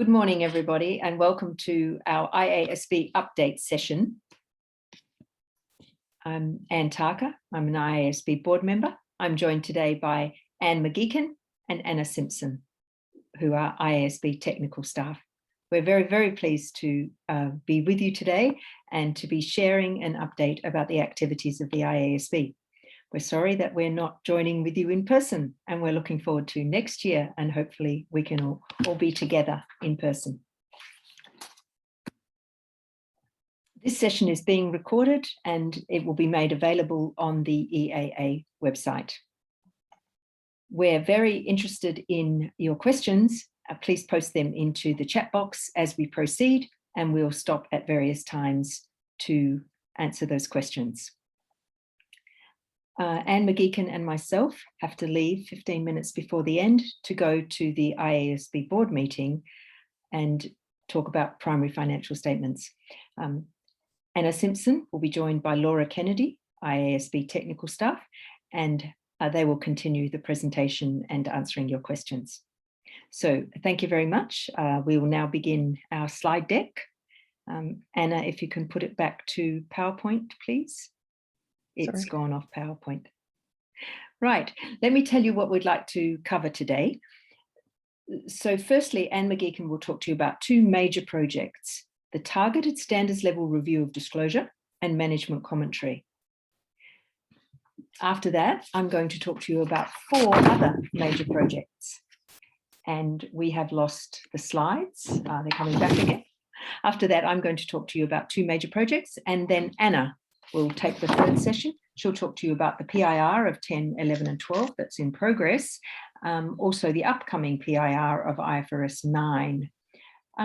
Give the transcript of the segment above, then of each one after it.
Good morning, everybody, and welcome to our IASB update session. I'm Anne Tarca. I'm an IASB board member. I'm joined today by Anne McGeachin and Anna Simpson, who are IASB technical staff. We're very, very pleased to be with you today and to be sharing an update about the activities of the IASB. We're sorry that we're not joining with you in person, and we're looking forward to next year, and hopefully we can all be together in person. This session is being recorded and it will be made available on the EAA website. We're very interested in your questions. Please post them into the chat box as we proceed, and we'll stop at various times to answer those questions. Anne McGeachin and myself have to leave 15 minutes before the end to go to the IASB board meeting and talk about primary financial statements. Anna Simpson will be joined by Laura Kennedy, IASB technical staff, and they will continue the presentation and answering your questions. So thank you very much. We will now begin our slide deck. Anna, if you can put it back to PowerPoint, please. It's gone off PowerPoint. Right, let me tell you what we'd like to cover today. So firstly, Anne McGeachin will talk to you about two major projects: the Targeted Standards Level Review of Disclosure and Management Commentary. After that, I'm going to talk to you about four other major projects. And we have lost the slides. They're coming back again. After that, I'm going to talk to you about two major projects, and then Anna will take the third session. She'll talk to you about the PIR of 10, 11 and 12 that's in progress. Also the upcoming PIR of IFRS 9.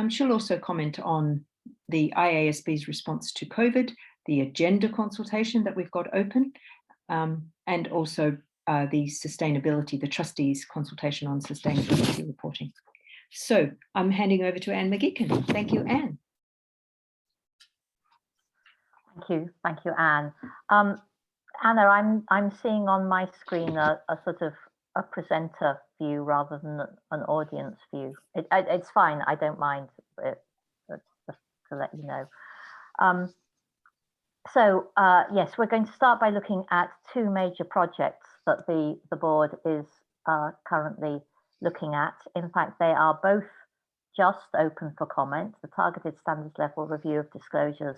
She'll also comment on the IASB's response to COVID, the agenda consultation that we've got open, and also the sustainability, the trustees consultation on sustainability reporting. So I'm handing over to Anne McGeachin. Thank you, Anne. Thank you, Anne. Anna, I'm seeing on my screen a sort of a presenter view rather than an audience view. It's fine, I don't mind it, just to let you know. Yes, we're going to start by looking at two major projects that the board is currently looking at. In fact, they are both just open for comment. The Targeted Standards Level Review of Disclosures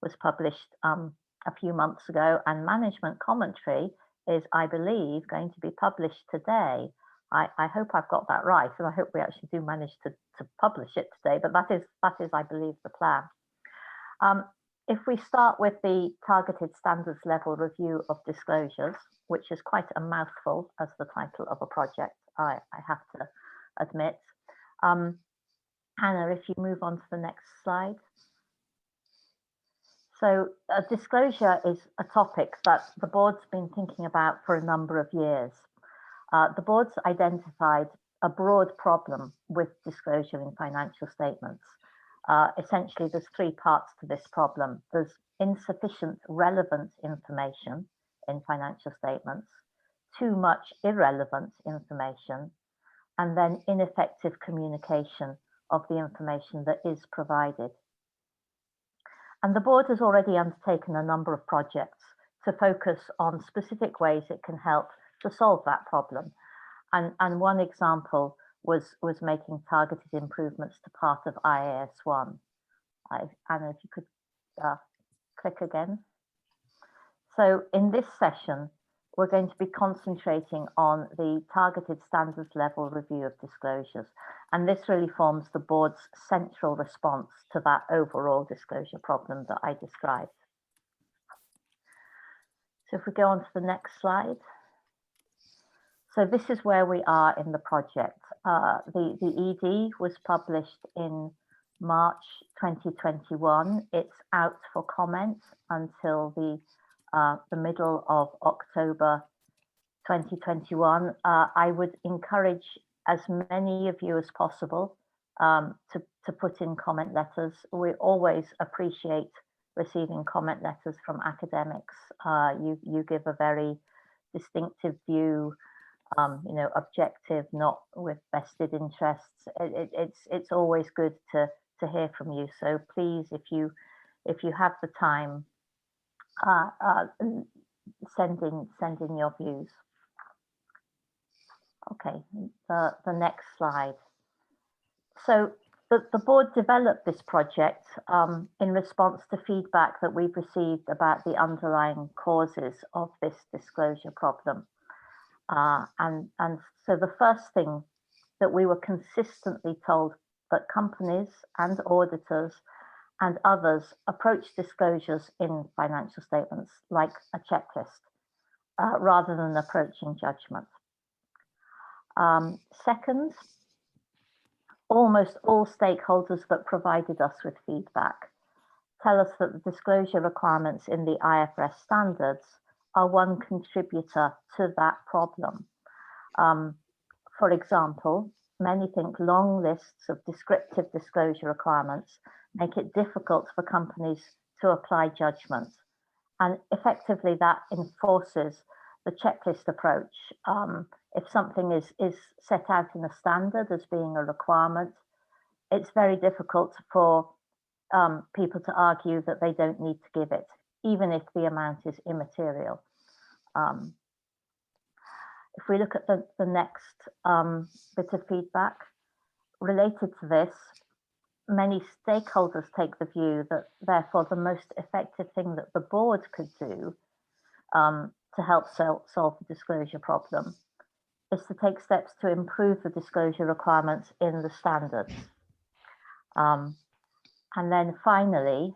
was published a few months ago, and management commentary is, I believe, going to be published today. I hope I've got that right, and I hope we actually do manage to publish it today, but that is, I believe, the plan. If we start with the Targeted Standards Level Review of Disclosures, which is quite a mouthful as the title of a project, I have to admit. Anna, if you move on to the next slide. So disclosure is a topic that the board's been thinking about for a number of years. The board's identified a broad problem with disclosure in financial statements. Essentially, there's three parts to this problem. There's insufficient relevant information in financial statements, too much irrelevant information, and then ineffective communication of the information that is provided. And the board has already undertaken a number of projects to focus on specific ways it can help to solve that problem. And one example was making targeted improvements to part of IAS 1. Anna, if you could click again. So in this session, we're going to be concentrating on the Targeted Standards Level Review of Disclosures. And this really forms the board's central response to that overall disclosure problem that I described. So if we go on to the next slide. So this is where we are in the project. The ED was published in March 2021. It's out for comment until the middle of October 2021. I would encourage as many of you as possible to put in comment letters. We always appreciate receiving comment letters from academics. You give a very distinctive view you know, objective, not with vested interests. It's always good to hear from you. So please, if you have the time, send in your views. Okay, the next slide. So the board developed this project in response to feedback that we've received about the underlying causes of this disclosure problem. And so the first thing that we were consistently told that companies and auditors and others approach disclosures in financial statements like a checklist rather than approaching judgment. Second, almost all stakeholders that provided us with feedback tell us that the disclosure requirements in the IFRS standards are one contributor to that problem. For example, many think long lists of descriptive disclosure requirements make it difficult for companies to apply judgment. And effectively that enforces the checklist approach. If something is set out in a standard as being a requirement, it's very difficult for people to argue that they don't need to give it, even if the amount is immaterial. If we look at the next bit of feedback related to this, many stakeholders take the view that therefore the most effective thing that the board could do to help solve the disclosure problem is to take steps to improve the disclosure requirements in the standards. And then finally,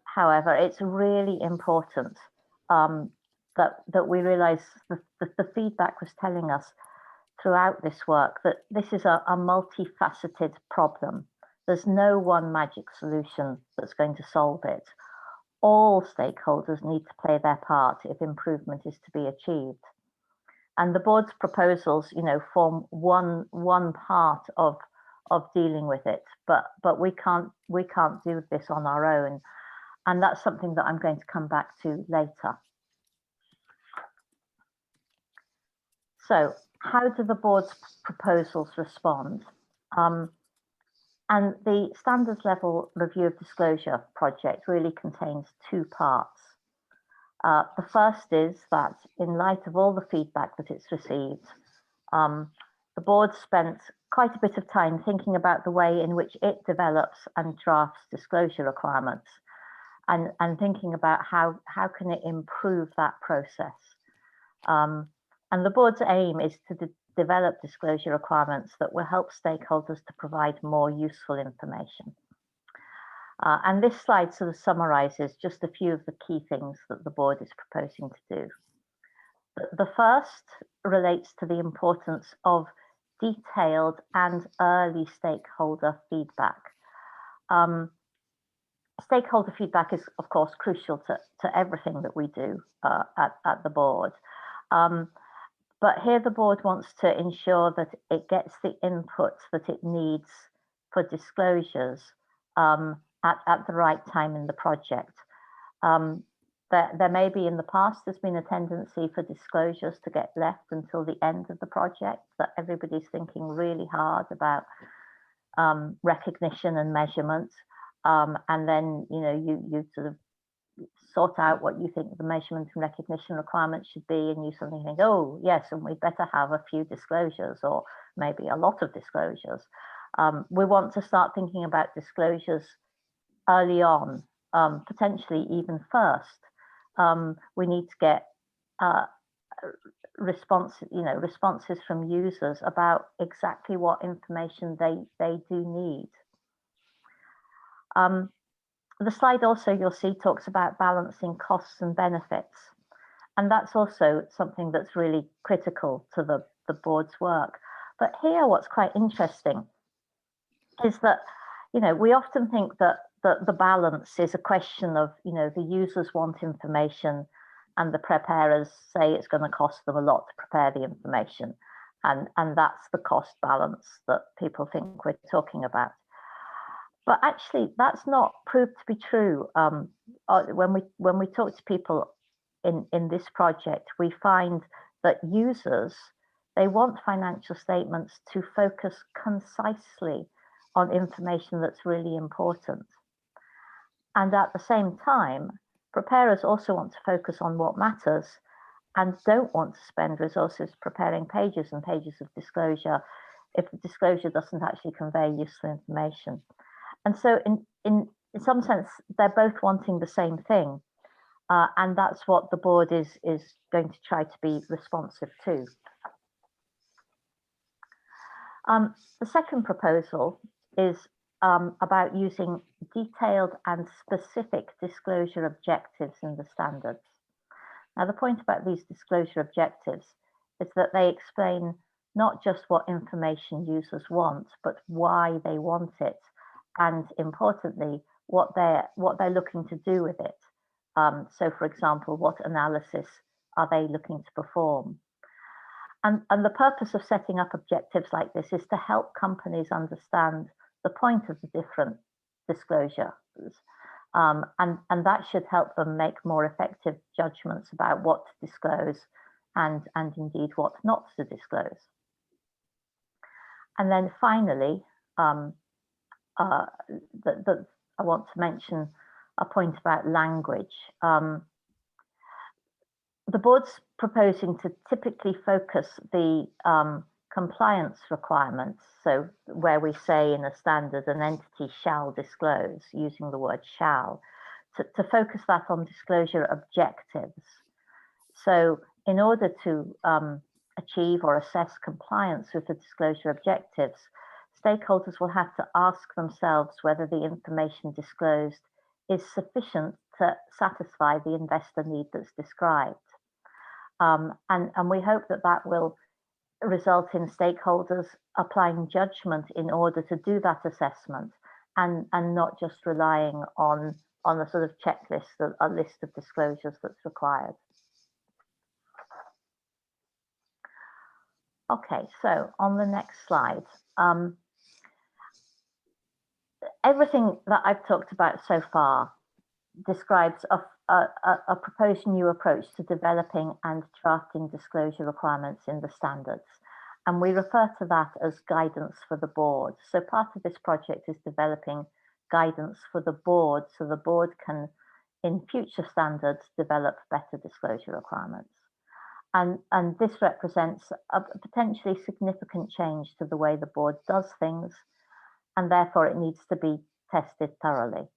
however, it's really important that we realize the feedback was telling us throughout this work that this is a multifaceted problem. There's no one magic solution that's going to solve it. All stakeholders need to play their part if improvement is to be achieved. And the board's proposals, you know, form one part of dealing with it, but we can't do this on our own. And that's something that I'm going to come back to later. So how do the board's proposals respond? And the standards level review of disclosure project really contains two parts. The first is that in light of all the feedback that it's received, the board spent quite a bit of time thinking about the way in which it develops and drafts disclosure requirements and thinking about how can it improve that process. And the board's aim is to develop disclosure requirements that will help stakeholders to provide more useful information. And this slide sort of summarizes just a few of the key things that the board is proposing to do. The first relates to the importance of detailed and early stakeholder feedback. Stakeholder feedback is, of course, crucial to everything that we do at the board. But here the board wants to ensure that it gets the input that it needs for disclosures at the right time in the project. There may be in the past, there's been a tendency for disclosures to get left until the end of the project, that everybody's thinking really hard about recognition and measurement. And then, you know, you sort of sort out what you think the measurement and recognition requirements should be, and you suddenly think, oh yes, and we better have a few disclosures or maybe a lot of disclosures. We want to start thinking about disclosures early on, potentially even first. We need to get responses from users about exactly what information they do need. The slide also you'll see talks about balancing costs and benefits. And that's also something that's really critical to the board's work. But here what's quite interesting is that, you know, we often think that the balance is a question of, you know, the users want information and the preparers say it's going to cost them a lot to prepare the information. And that's the cost balance that people think we're talking about. But actually, that's not proved to be true. When we talk to people in this project, we find that users They want financial statements to focus concisely on information that's really important. And at the same time, preparers also want to focus on what matters and don't want to spend resources preparing pages and pages of disclosure if the disclosure doesn't actually convey useful information. And so in some sense, they're both wanting the same thing. And that's what the board is going to try to be responsive to. The second proposal is about using detailed and specific disclosure objectives in the standards. Now, the point about these disclosure objectives is that they explain not just what information users want, but why they want it, and importantly, what they're looking to do with it. So, for example, what analysis are they looking to perform? And the purpose of setting up objectives like this is to help companies understand the point of the different disclosures. And that should help them make more effective judgments about what to disclose and indeed what not to disclose. And then finally, I want to mention a point about language. The board's proposing to typically focus the compliance requirements, so where we say in a standard an entity shall disclose, using the word shall, to focus that on disclosure objectives. So in order to achieve or assess compliance with the disclosure objectives, stakeholders will have to ask themselves whether the information disclosed is sufficient to satisfy the investor need that's described. And we hope that that will result in stakeholders applying judgment in order to do that assessment and not just relying on a sort of checklist, a list of disclosures that's required. Okay, so on the next slide, everything that I've talked about so far describes a proposed new approach to developing and drafting disclosure requirements in the standards. And we refer to that as guidance for the board. So part of this project is developing guidance for the board so the board can, in future standards, develop better disclosure requirements. And this represents a potentially significant change to the way the board does things, and therefore it needs to be tested thoroughly.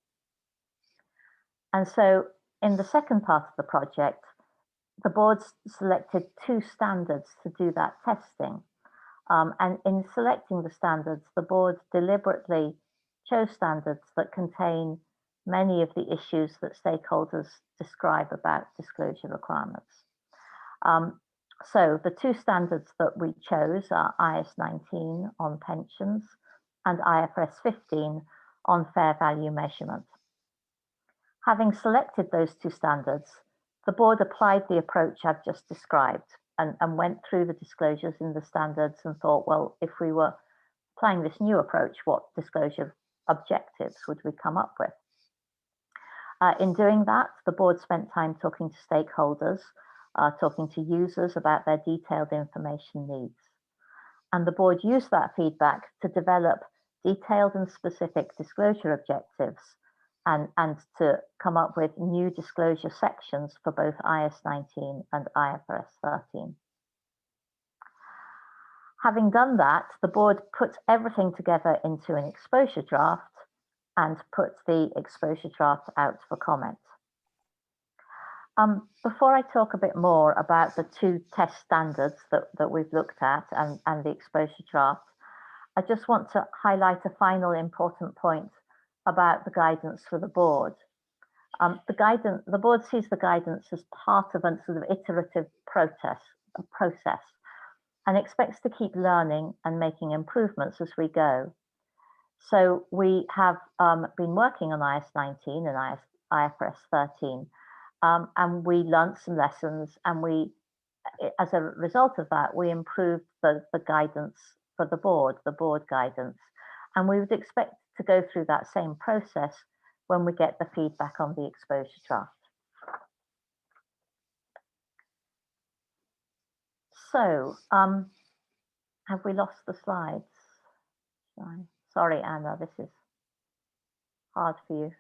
And so in the second part of the project, the board selected 2 standards to do that testing. And in selecting the standards, the board deliberately chose standards that contain many of the issues that stakeholders describe about disclosure requirements. So the 2 standards that we chose are IAS 19 on pensions and IFRS 15 on fair value measurement. Having selected those 2 standards, the board applied the approach I've just described and went through the disclosures in the standards and thought, well, if we were applying this new approach, what disclosure objectives would we come up with? In doing that, the board spent time talking to stakeholders, talking to users about their detailed information needs. And the board used that feedback to develop detailed and specific disclosure objectives and to come up with new disclosure sections for both IAS 19 and IFRS 13. Having done that, the board put everything together into an exposure draft and put the exposure draft out for comment. Before I talk a bit more about the 2 test standards that we've looked at and the exposure draft, I just want to highlight a final important point about the guidance for the board. The board sees the guidance as part of a sort of iterative process and expects to keep learning and making improvements as we go. So we have been working on IAS 19 and IFRS 13, and we learned some lessons, and as a result of that, we improved the guidance for the board guidance. And we would expect to go through that same process when we get the feedback on the exposure draft. So Have we lost the slides? Sorry, Anna, this is hard for you.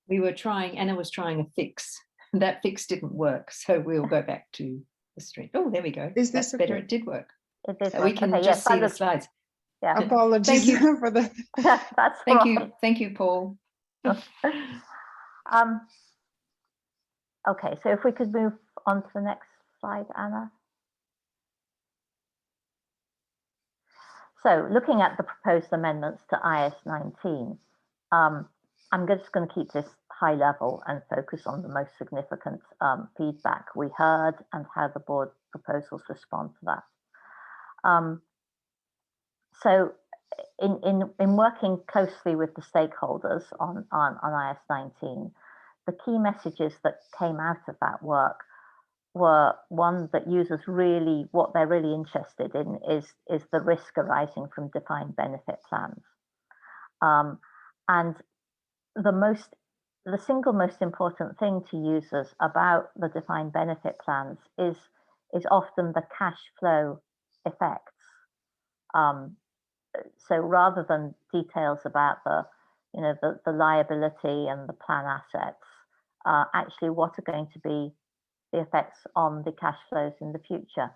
We were trying, Anna was trying a fix. That fix didn't work, so we'll go back to the stream. Oh, there we go. Is this That's better. okay? It did work. It did So work. we can Okay, just yes, see the slides. Yeah. Apologies Thank you. for that. That's Thank all you. right. Thank you, Paul. Okay, so if we could move on to the next slide, Anna. So looking at the proposed amendments to IAS 19, I'm just going to keep this high level and focus on the most significant feedback we heard and how the board proposals respond to that. So in working closely with the stakeholders on IAS 19, the key messages that came out of that work were, one, that users really, what they're really interested in is the risk arising from defined benefit plans. And the single most important thing to users about the defined benefit plans is often the cash flow effects. So rather than details about the liability and the plan assets, actually what are going to be the effects on the cash flows in the future.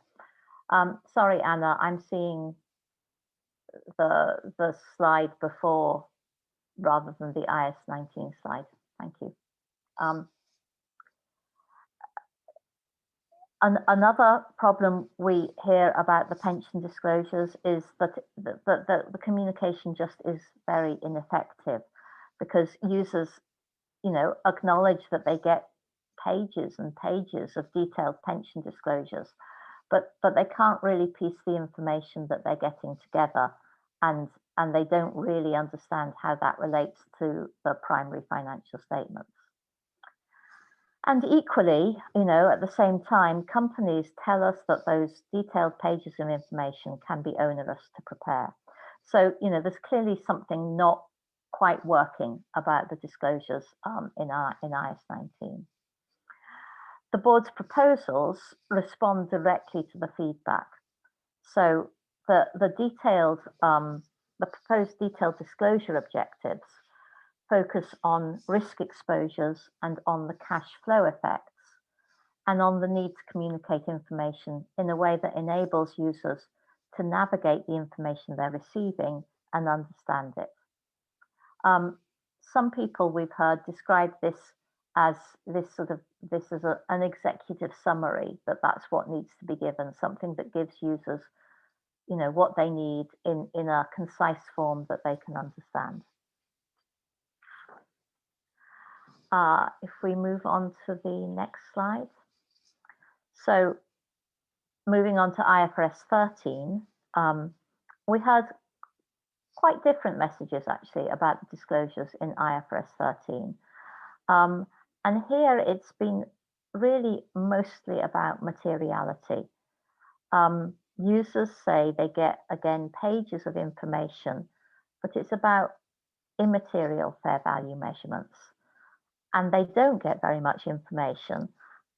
Sorry, Anna, I'm seeing the slide before rather than the IAS 19 slide. Thank you. Another problem we hear about the pension disclosures is that the communication just is very ineffective, because users, acknowledge that they get pages and pages of detailed pension disclosures, but they can't really piece the information that they're getting together, and they don't really understand how that relates to the primary financial statements. And equally, at the same time, companies tell us that those detailed pages of information can be onerous to prepare. So, there's clearly something not quite working about the disclosures in IAS 19. The board's proposals respond directly to the feedback. So the proposed detailed disclosure objectives focus on risk exposures and on the cash flow effects, and on the need to communicate information in a way that enables users to navigate the information they're receiving and understand it. Some people we've heard describe this as an executive summary, that's what needs to be given, something that gives users, what they need in a concise form that they can understand. If we move on to the next slide. So moving on to IFRS 13, we heard quite different messages actually about the disclosures in IFRS 13. And here it's been really mostly about materiality. Users say they get, again, pages of information, but it's about immaterial fair value measurements. And they don't get very much information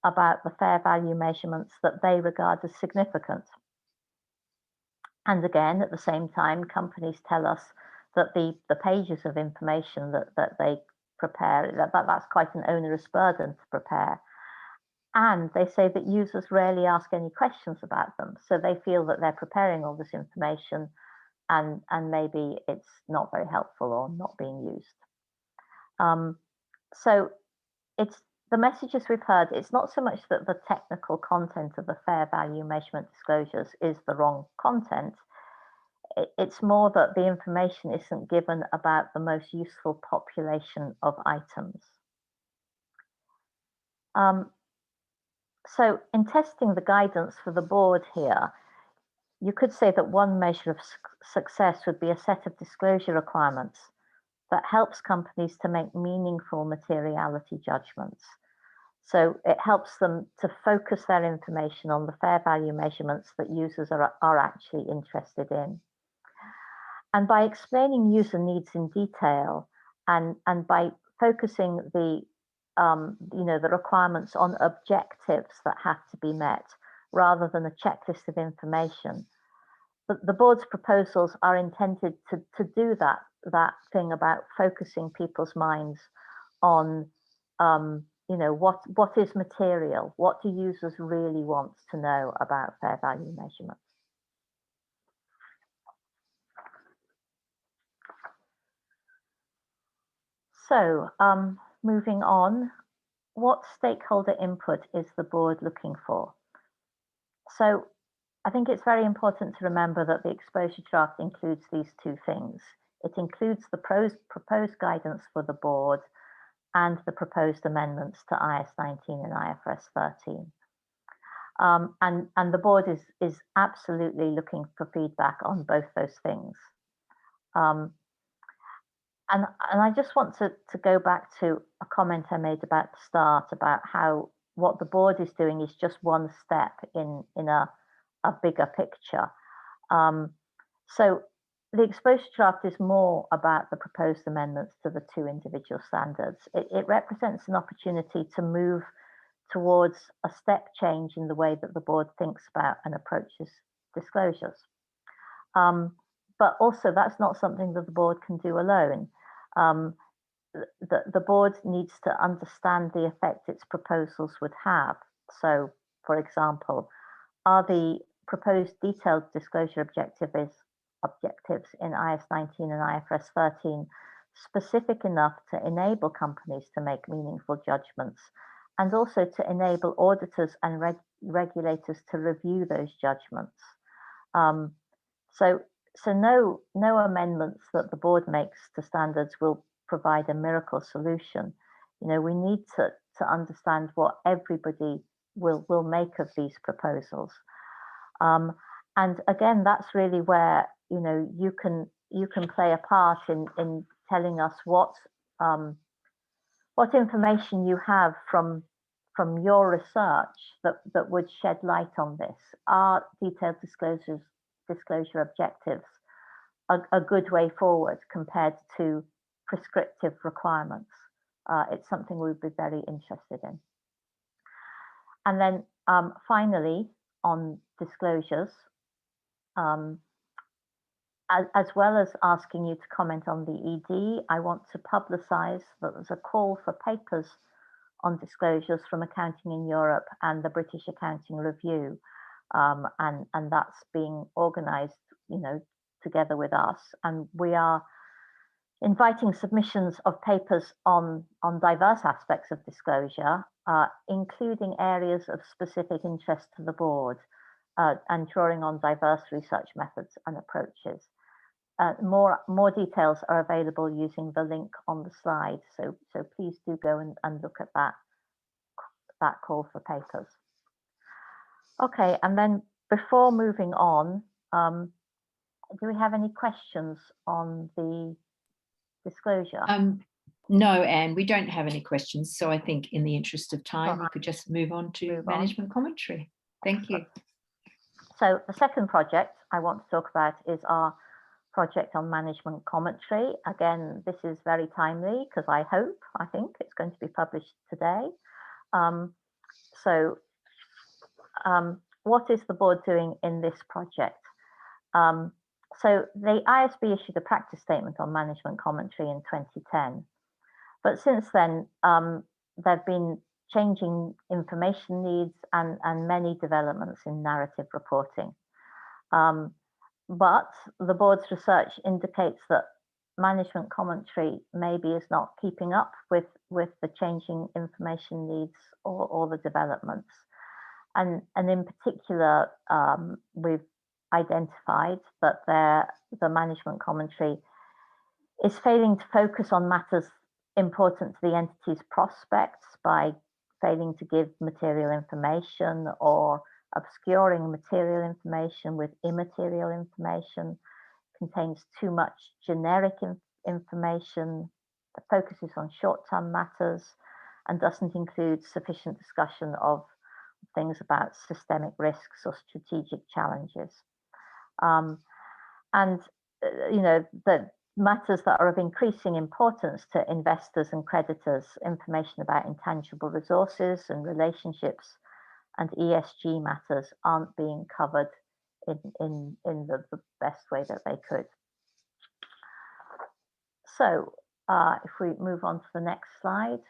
about the fair value measurements that they regard as significant. And again, at the same time, companies tell us that the pages of information that they prepare, that's quite an onerous burden to prepare. And they say that users rarely ask any questions about them. So they feel that they're preparing all this information and maybe it's not very helpful or not being used. So it's the messages we've heard, it's not so much that the technical content of the fair value measurement disclosures is the wrong content. It's more that the information isn't given about the most useful population of items. So in testing the guidance for the board here, you could say that one measure of success would be a set of disclosure requirements that helps companies to make meaningful materiality judgments. So it helps them to focus their information on the fair value measurements that users are actually interested in. And by explaining user needs in detail and by focusing the requirements on objectives that have to be met rather than a checklist of information, the board's proposals are intended to do that thing about focusing people's minds on, you know, what is material, what do users really want to know about fair value measurements. So moving on, what stakeholder input is the board looking for? So I think it's very important to remember that the exposure draft includes these two things. It includes the proposed guidance for the board and the proposed amendments to IAS 19 and IFRS 13. And the board is absolutely looking for feedback on both those things. And I just want to go back to a comment I made about the start about how what the board is doing is just one step in a bigger picture. So the exposure draft is more about the proposed amendments to the two individual standards. It represents an opportunity to move towards a step change in the way that the board thinks about and approaches disclosures. But also that's not something that the board can do alone. The board needs to understand the effect its proposals would have. So, for example, are the proposed detailed disclosure objectives in IAS 19 and IFRS 13 specific enough to enable companies to make meaningful judgments, and also to enable auditors and regulators to review those judgments? So no amendments that the board makes to standards will provide a miracle solution. You know, we need to understand what everybody will make of these proposals. And again, that's really where, you know, you can play a part in telling us what information you have from your research that would shed light on this. Are detailed disclosure objectives a good way forward compared to prescriptive requirements? It's something we'd be very interested in. And then finally, on disclosures, as well as asking you to comment on the ED, I want to publicize that there's a call for papers on disclosures from Accounting in Europe and the British Accounting Review. And that's being organized, you know, together with us. And we are inviting submissions of papers on diverse aspects of disclosure, including areas of specific interest to the board, and drawing on diverse research methods and approaches. More details are available using the link on the slide. So please do go and look at that call for papers. Okay, and then before moving on, do we have any questions on the disclosure? No, Anne, we don't have any questions. So I think in the interest of time, we could just move on to management commentary. Thank you. So the second project I want to talk about is our project on management commentary. Again, this is very timely because I think it's going to be published today. What is the board doing in this project? So the IASB issued a practice statement on management commentary in 2010. But since then, there have been changing information needs and many developments in narrative reporting. But the board's research indicates that management commentary maybe is not keeping up with the changing information needs or the developments. And in particular, we've identified that the management commentary is failing to focus on matters important to the entity's prospects by failing to give material information or obscuring material information with immaterial information, contains too much generic information, focuses on short-term matters, and doesn't include sufficient discussion of things about systemic risks or strategic challenges. You know, the matters that are of increasing importance to investors and creditors, information about intangible resources and relationships, and ESG matters aren't being covered in the best way that they could. So if we move on to the next slide,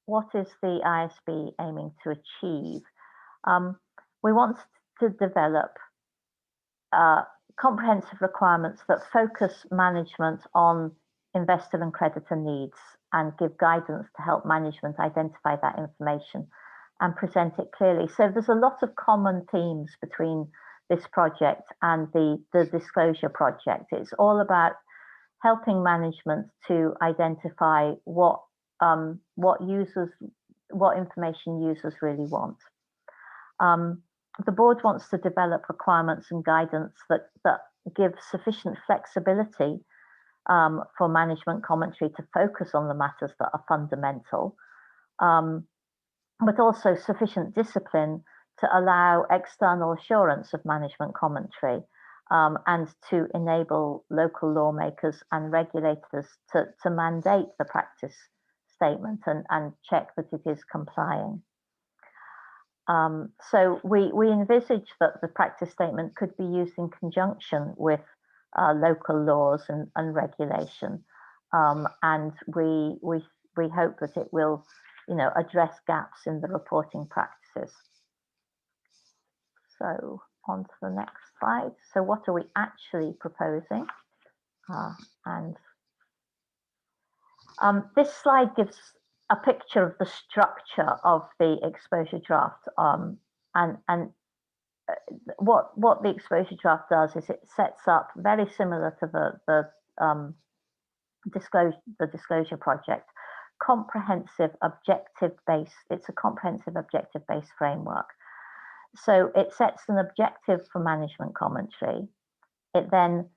what is the IASB aiming to achieve? We want to develop comprehensive requirements that focus management on investor and creditor needs and give guidance to help management identify that information and present it clearly. So there's a lot of common themes between this project and the disclosure project. It's all about helping management to identify what information users really want. The board wants to develop requirements and guidance that give sufficient flexibility for management commentary to focus on the matters that are fundamental, but also sufficient discipline to allow external assurance of management commentary and to enable local lawmakers and regulators to mandate the practice statement and check that it is complying. So we envisage that the practice statement could be used in conjunction with local laws and regulation, and we hope that it will, address gaps in the reporting practices. So on to the next slide. So what are we actually proposing? This slide gives a picture of the structure of the exposure draft, and what the exposure draft does is it sets up, very similar to the disclosure project, comprehensive objective-based. It's a comprehensive objective-based framework. So it sets an objective for management commentary. It then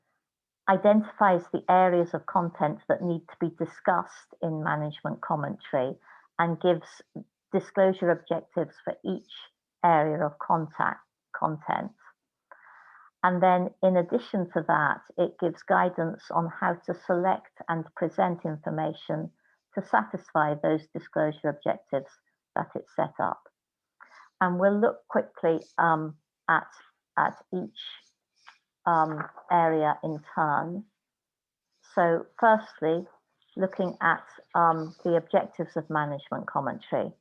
identifies the areas of content that need to be discussed in management commentary and gives disclosure objectives for each area of content. And then in addition to that, it gives guidance on how to select and present information to satisfy those disclosure objectives that it set up. And we'll look quickly at each area in turn. So firstly, looking at the objectives of management commentary.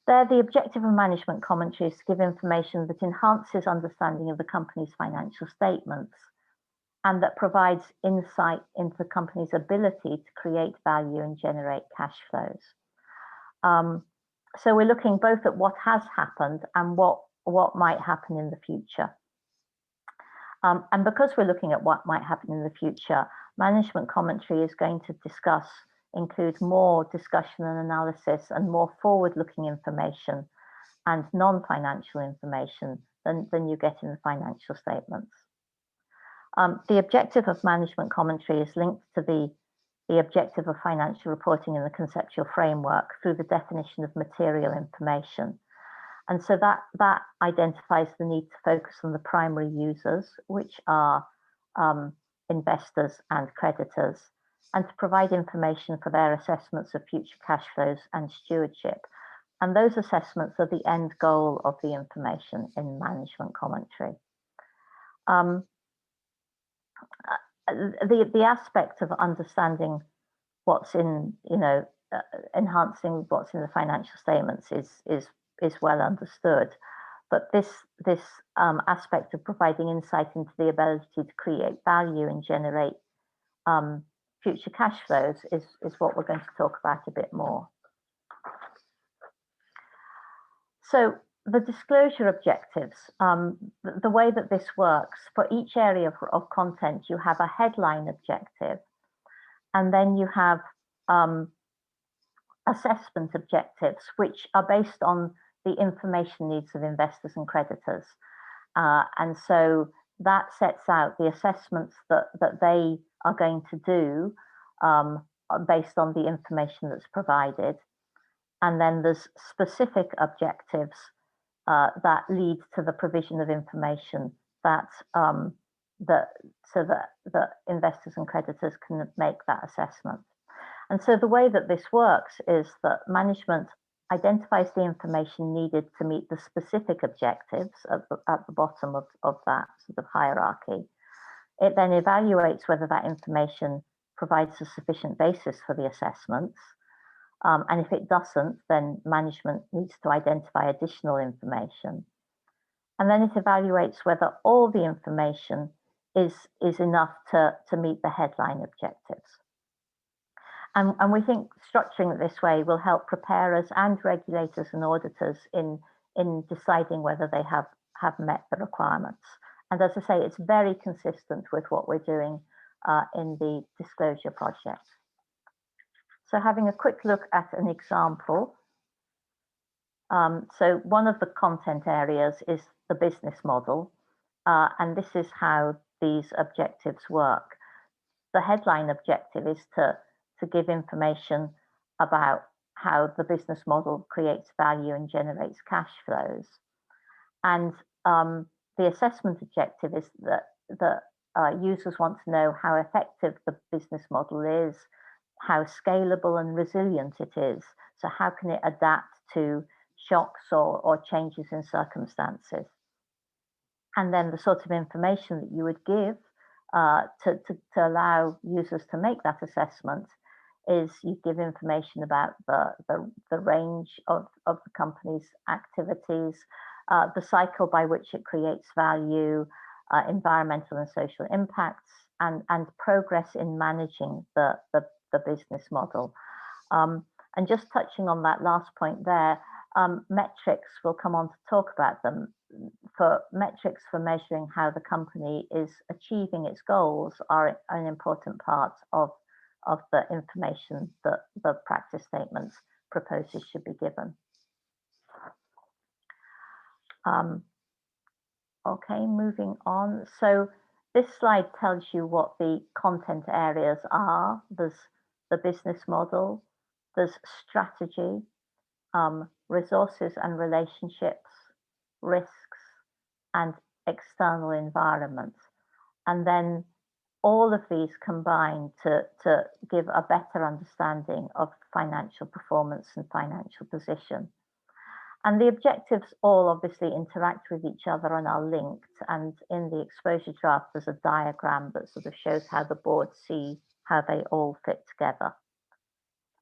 There, the objective of management commentary is to give information that enhances understanding of the company's financial statements and that provides insight into the company's ability to create value and generate cash flows. So we're looking both at what has happened and what might happen in the future. And because we're looking at what might happen in the future, management commentary is going to include more discussion and analysis and more forward-looking information and non-financial information than you get in the financial statements. The objective of management commentary is linked to the objective of financial reporting in the conceptual framework through the definition of material information. And so that identifies the need to focus on the primary users, which are investors and creditors, and to provide information for their assessments of future cash flows and stewardship. And those assessments are the end goal of the information in management commentary. The aspect of understanding what's in, enhancing what's in the financial statements is well understood, but this aspect of providing insight into the ability to create value and generate future cash flows is what we're going to talk about a bit more. So the disclosure objectives, the way that this works, for each area of content, you have a headline objective, and then you have assessment objectives, which are based on the information needs of investors and creditors. And so that sets out the assessments that they are going to do based on the information that's provided. And then there's specific objectives that lead to the provision of information so that investors and creditors can make that assessment. And so the way that this works is that management identifies the information needed to meet the specific objectives at the bottom of that sort of hierarchy. It then evaluates whether that information provides a sufficient basis for the assessments. And if it doesn't, then management needs to identify additional information. And then it evaluates whether all the information is enough to meet the headline objectives. And we think structuring it this way will help preparers and regulators and auditors in deciding whether they have met the requirements. And as I say, it's very consistent with what we're doing in the disclosure project. So having a quick look at an example. So one of the content areas is the business model. And this is how these objectives work. The headline objective is to give information about how the business model creates value and generates cash flows. And the assessment objective is that users want to know how effective the business model is, how scalable and resilient it is. So how can it adapt to shocks or changes in circumstances? And then the sort of information that you would give to allow users to make that assessment is you give information about the range of the company's activities, the cycle by which it creates value, environmental and social impacts, and progress in managing the business model. And just touching on that last point there, metrics, we'll come on to talk about them. For metrics for measuring how the company is achieving its goals are an important part of the information that the practice statements proposes should be given. Okay, moving on. So this slide tells you what the content areas are. There's the business model, there's strategy, resources and relationships, risks, and external environment. And then all of these combine to give a better understanding of financial performance and financial position. And the objectives all obviously interact with each other and are linked. And in the exposure draft, there's a diagram that sort of shows how the board see how they all fit together.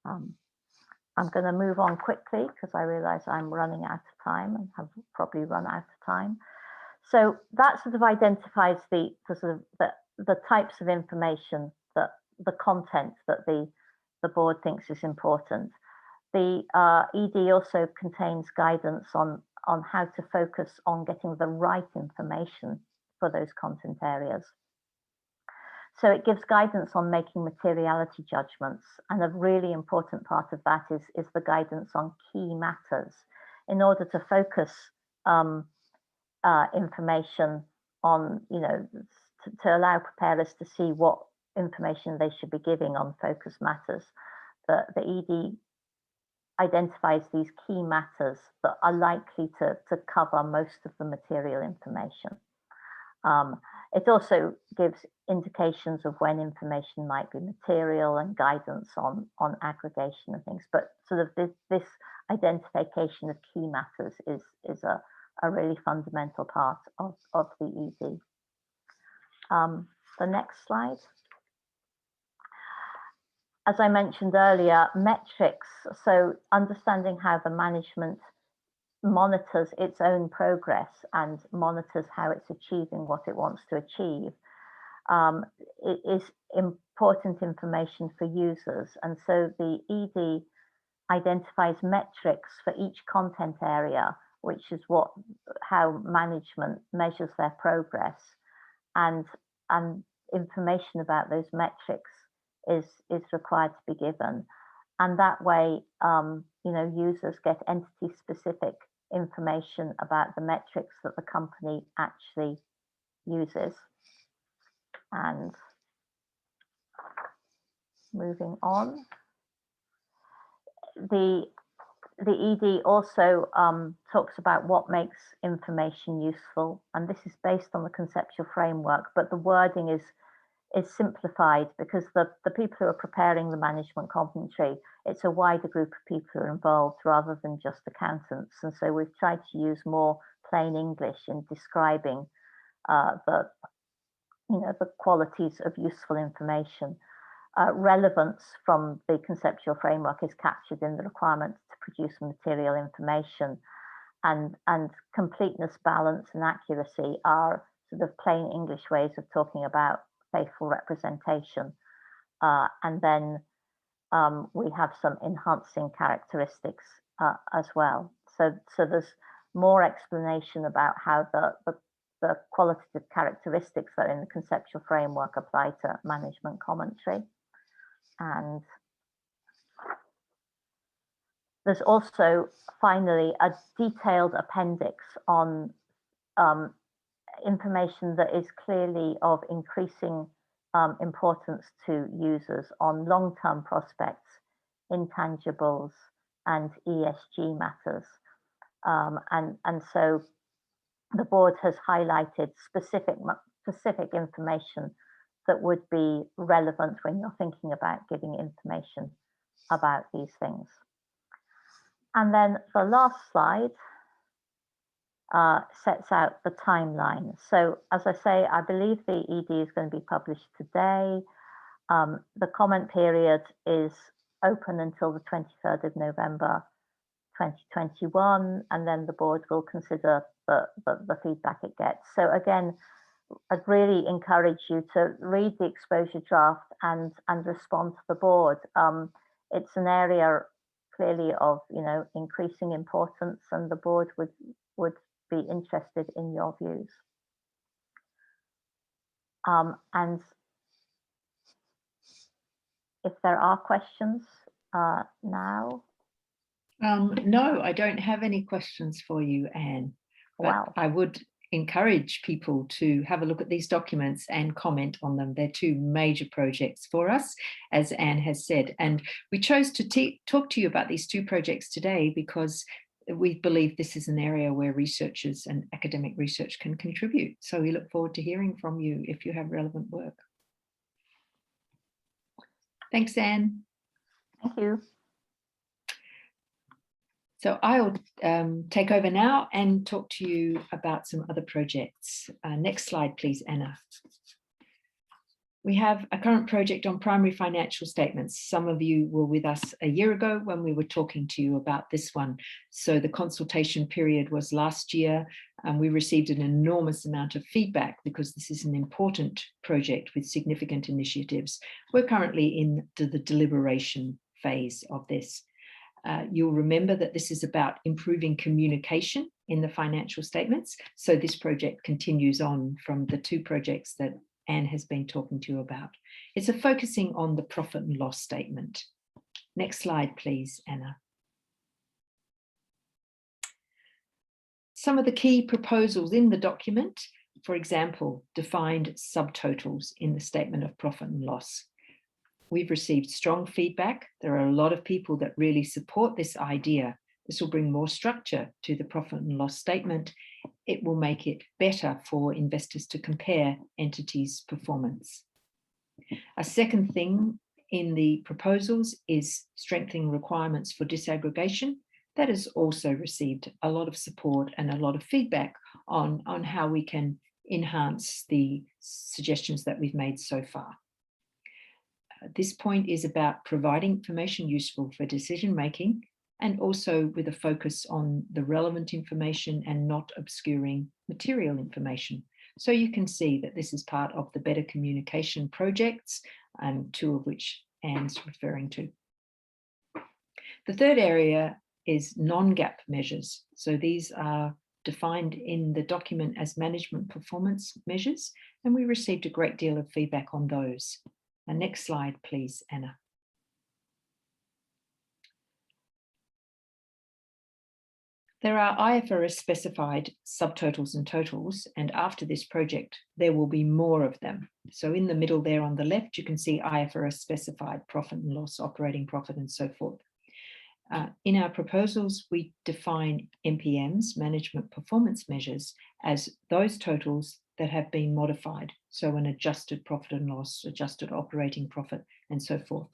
I'm going to move on quickly because I realize I'm running out of time and have probably run out of time. So that sort of identifies the types of information, that the content that the board thinks is important. The ED also contains guidance on how to focus on getting the right information for those content areas. So it gives guidance on making materiality judgments, and a really important part of that is the guidance on key matters in order to focus information on, to allow preparers to see what information they should be giving on focus matters. The ED identifies these key matters that are likely to cover most of the material information. It also gives indications of when information might be material and guidance on aggregation and things, but sort of this identification of key matters is a really fundamental part of the ED. The next slide. As I mentioned earlier, metrics, so understanding how the management monitors its own progress and monitors how it's achieving what it wants to achieve. It is important information for users. And so the ED identifies metrics for each content area, which is how management measures their progress. And information about those metrics is required to be given. And that way, users get entity-specific information about the metrics that the company actually uses. And moving on, the ED also talks about what makes information useful, and this is based on the conceptual framework, but the wording is is simplified because the people who are preparing the management commentary, it's a wider group of people who are involved rather than just accountants. And so we've tried to use more plain English in describing the qualities of useful information. Relevance from the conceptual framework is captured in the requirement to produce material information, and completeness, balance, and accuracy are sort of plain English ways of talking about faithful representation. And then we have some enhancing characteristics as well. So there's more explanation about how the qualitative characteristics that are in the conceptual framework apply to management commentary. And there's also finally a detailed appendix on information that is clearly of increasing importance to users on long-term prospects, intangibles, and ESG matters. And so the board has highlighted specific information that would be relevant when you're thinking about giving information about these things. And then the last slide sets out the timeline. So as I say, I believe the ED is going to be published today. The comment period is open until the 23rd of November 2021, and then the board will consider the feedback it gets. So again, I'd really encourage you to read the exposure draft and respond to the board. It's an area clearly of increasing importance, and the board would be interested in your views. And if there are questions now. No, I don't have any questions for you, Anne. But Wow. I would encourage people to have a look at these documents and comment on them. They're two major projects for us, as Anne has said. And we chose to talk to you about these two projects today because we believe this is an area where researchers and academic research can contribute. So we look forward to hearing from you if you have relevant work. Thanks, Anne. Thank you. So I'll take over now and talk to you about some other projects. Next slide, please, Anna. We have a current project on primary financial statements. Some of you were with us a year ago when we were talking to you about this one. So the consultation period was last year, and we received an enormous amount of feedback because this is an important project with significant initiatives. We're currently in the deliberation phase of this. You'll remember that this is about improving communication in the financial statements. So this project continues on from the two projects that Anne has been talking to you about. It's a focusing on the profit and loss statement. Next slide, please, Anna. Some of the key proposals in the document, for example, defined subtotals in the statement of profit and loss. We've received strong feedback. There are a lot of people that really support this idea. This will bring more structure to the profit and loss statement. It will make it better for investors to compare entities' performance. A second thing in the proposals is strengthening requirements for disaggregation. That has also received a lot of support and a lot of feedback on how we can enhance the suggestions that we've made so far. This point is about providing information useful for decision making, and also with a focus on the relevant information and not obscuring material information. So you can see that this is part of the better communication projects, and two of which Anne's referring to. The third area is non-GAAP measures. So these are defined in the document as management performance measures, and we received a great deal of feedback on those. Next slide, please, Anna. There are IFRS specified subtotals and totals, and after this project, there will be more of them. So in the middle there on the left, you can see IFRS specified profit and loss, operating profit, and so forth. In our proposals, we define MPMs, management performance measures, as those totals that have been modified. So an adjusted profit and loss, adjusted operating profit, and so forth.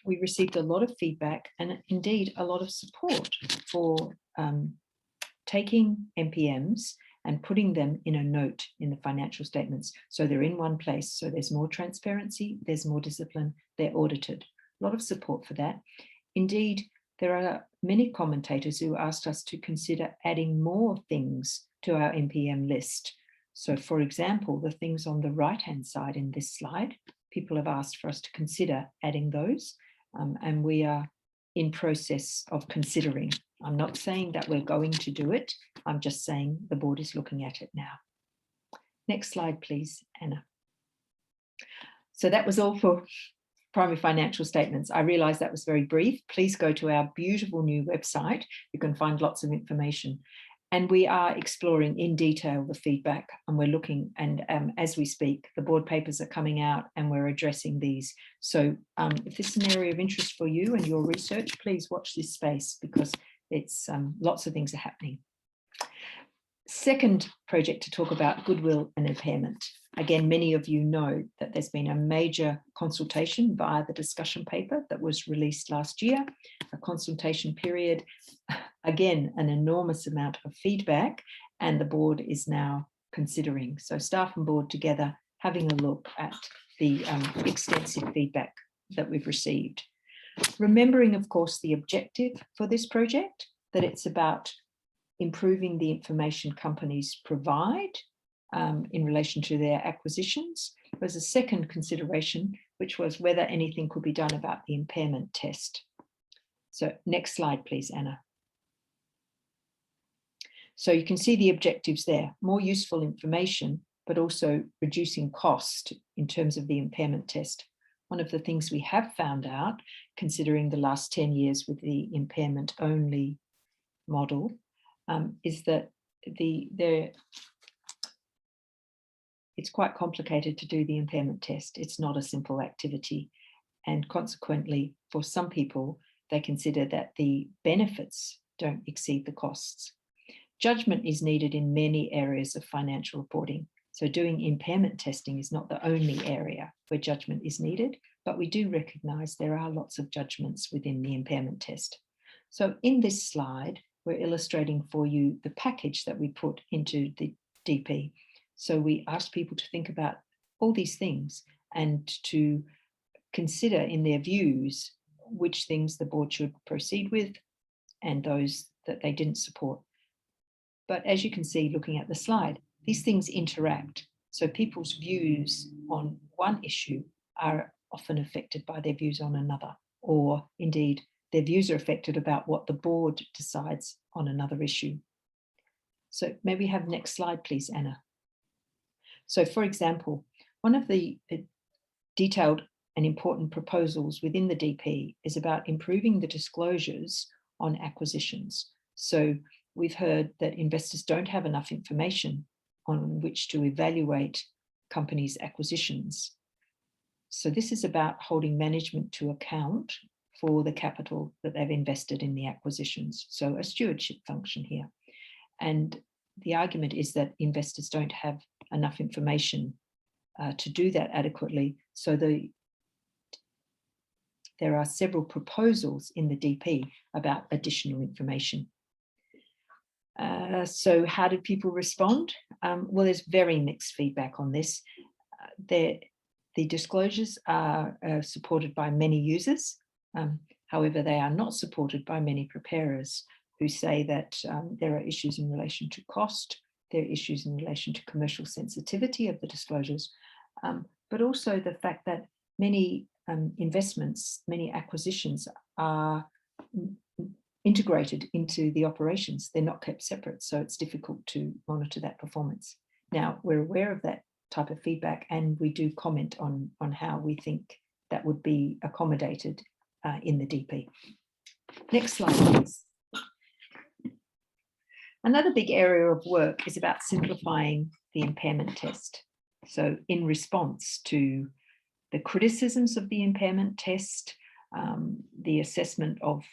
We received a lot of feedback and indeed a lot of support for taking MPMs and putting them in a note in the financial statements. So they're in one place. So there's more transparency, there's more discipline, they're audited. A lot of support for that. Indeed, there are many commentators who asked us to consider adding more things to our MPM list. So for example, the things on the right-hand side in this slide, people have asked for us to consider adding those, and we are in process of considering. I'm not saying that we're going to do it. I'm just saying the board is looking at it now. Next slide, please, Anna. So that was all for primary financial statements. I realize that was very brief. Please go to our beautiful new website. You can find lots of information. And we are exploring in detail the feedback, and we're looking, and as we speak, the board papers are coming out and we're addressing these. So if this is an area of interest for you and your research, please watch this space, because it's lots of things are happening. Second project to talk about, goodwill and impairment. Again, many of you know that there's been a major consultation via the discussion paper that was released last year, a consultation period, again, an enormous amount of feedback, and the board is now considering. So staff and board together having a look at the extensive feedback that we've received. Remembering, of course, the objective for this project, that it's about improving the information companies provide in relation to their acquisitions. There was a second consideration, which was whether anything could be done about the impairment test. So next slide, please, Anna. So you can see the objectives there, more useful information, but also reducing cost in terms of the impairment test. One of the things we have found out, considering the last 10 years with the impairment only model, is that it's quite complicated to do the impairment test. It's not a simple activity. And consequently, for some people, they consider that the benefits don't exceed the costs. Judgment is needed in many areas of financial reporting. So doing impairment testing is not the only area where judgment is needed, but we do recognise there are lots of judgments within the impairment test. So in this slide, we're illustrating for you the package that we put into the DP. So we asked people to think about all these things and to consider in their views which things the board should proceed with and those that they didn't support. But as you can see, looking at the slide, these things interact. So people's views on one issue are often affected by their views on another, or indeed their views are affected about what the board decides on another issue. So may we have next slide, please, Anna? So for example, one of the detailed and important proposals within the DP is about improving the disclosures on acquisitions. So we've heard that investors don't have enough information on which to evaluate companies' acquisitions. So this is about holding management to account for the capital that they've invested in the acquisitions. So a stewardship function here. And the argument is that investors don't have enough information to do that adequately. So there are several proposals in the DP about additional information. So how did people respond? Well, there's very mixed feedback on this. The disclosures are supported by many users. However, they are not supported by many preparers who say that there are issues in relation to cost, there are issues in relation to commercial sensitivity of the disclosures, but also the fact that many investments, many acquisitions are integrated into the operations. They're not kept separate, so it's difficult to monitor that performance. Now, we're aware of that type of feedback, and we do comment on how we think that would be accommodated in the DP. Next slide, please. Another big area of work is about simplifying the impairment test. So in response to the criticisms of the impairment test, the assessment of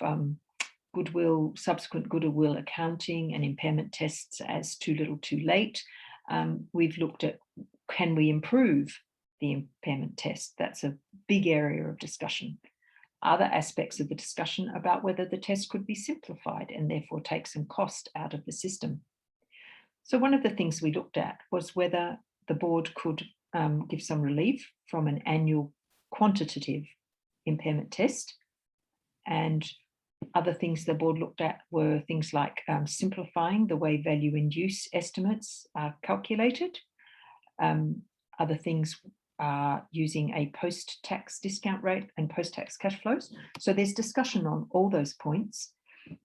goodwill, subsequent goodwill accounting and impairment tests as too little too late, We've looked at, can we improve the impairment test? That's a big area of discussion. Other aspects of the discussion about whether the test could be simplified and therefore take some cost out of the system. So one of the things we looked at was whether the board could give some relief from an annual quantitative impairment test. And other things the board looked at were things like simplifying the way value in use estimates are calculated. Other things are using a post-tax discount rate and post-tax cash flows. So there's discussion on all those points.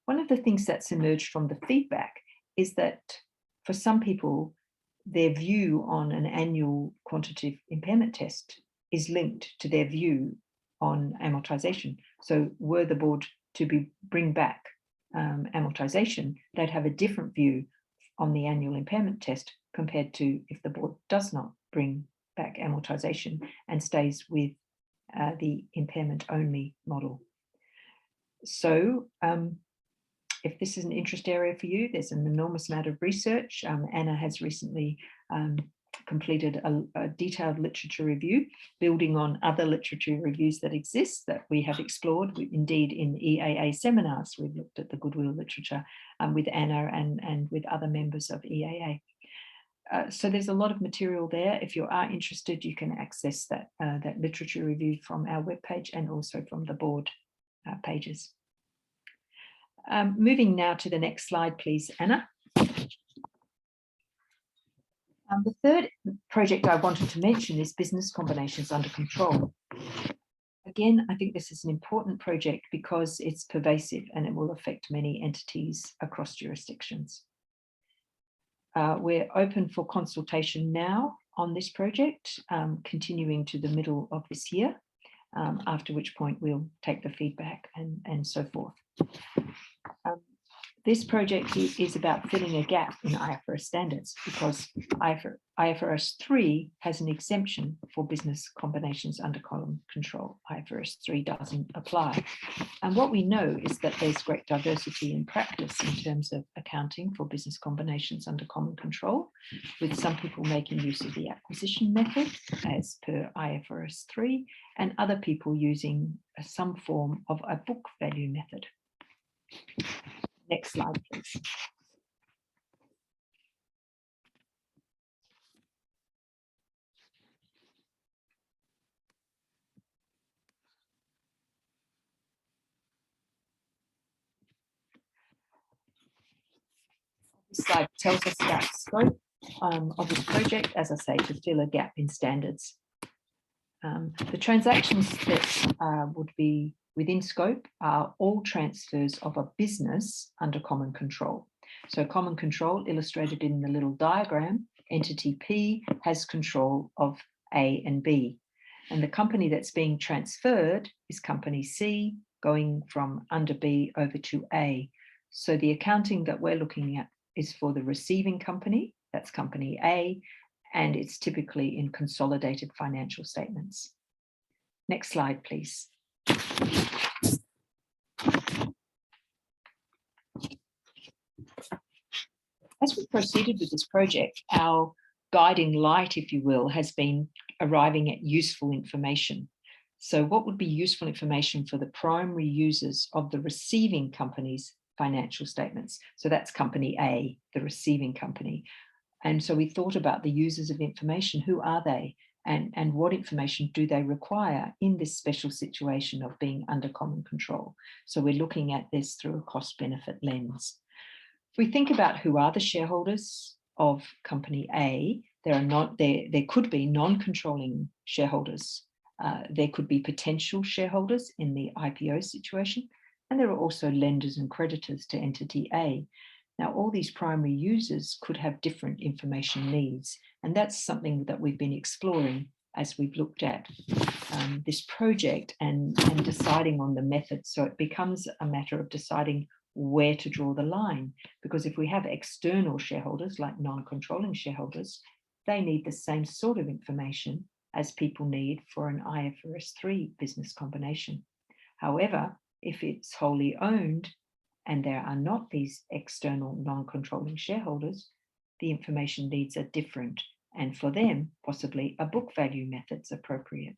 One of the things that's emerged from the feedback is that for some people, their view on an annual quantitative impairment test is linked to their view on amortization. So were the board to bring back amortization, they'd have a different view on the annual impairment test compared to if the board does not bring back amortization and stays with the impairment only model. So if this is an interest area for you, there's an enormous amount of research. Anna has recently completed a detailed literature review, building on other literature reviews that exist that we have explored. Indeed, in EAA seminars, we've looked at the Goodwill literature with Anna and with other members of EAA. So there's a lot of material there. If you are interested, you can access that literature review from our webpage and also from the board pages. Moving now to the next slide, please, Anna. The third project I wanted to mention is business combinations under control. Again, I think this is an important project because it's pervasive and it will affect many entities across jurisdictions. We're open for consultation now on this project, continuing to the middle of this year, after which point we'll take the feedback and so forth. This project is about filling a gap in IFRS standards because IFRS 3 has an exemption for business combinations under common control. IFRS 3 doesn't apply. And what we know is that there's great diversity in practice in terms of accounting for business combinations under common control, with some people making use of the acquisition method as per IFRS 3, and other people using some form of a book value method. Next slide, please. This slide tells us about the scope of this project, as I say, to fill a gap in standards. The transactions that would be within scope are all transfers of a business under common control. So common control, illustrated in the little diagram, entity P has control of A and B. And the company that's being transferred is company C, going from under B over to A. So the accounting that we're looking at is for the receiving company, that's company A, and it's typically in consolidated financial statements. Next slide, please. As we proceeded with this project, our guiding light, if you will, has been arriving at useful information. So what would be useful information for the primary users of the receiving company's financial statements? So that's company A, the receiving company. And so we thought about the users of information. Who are they? And what information do they require in this special situation of being under common control? So we're looking at this through a cost-benefit lens. If we think about who are the shareholders of company A, there could be non-controlling shareholders. There could be potential shareholders in the IPO situation, and there are also lenders and creditors to entity A. Now, all these primary users could have different information needs, and that's something that we've been exploring as we've looked at this project and deciding on the method. So it becomes a matter of deciding where to draw the line, because if we have external shareholders like non-controlling shareholders, they need the same sort of information as people need for an IFRS 3 business combination. However, if it's wholly owned and there are not these external non-controlling shareholders, the information needs are different, and for them, possibly a book value method's appropriate.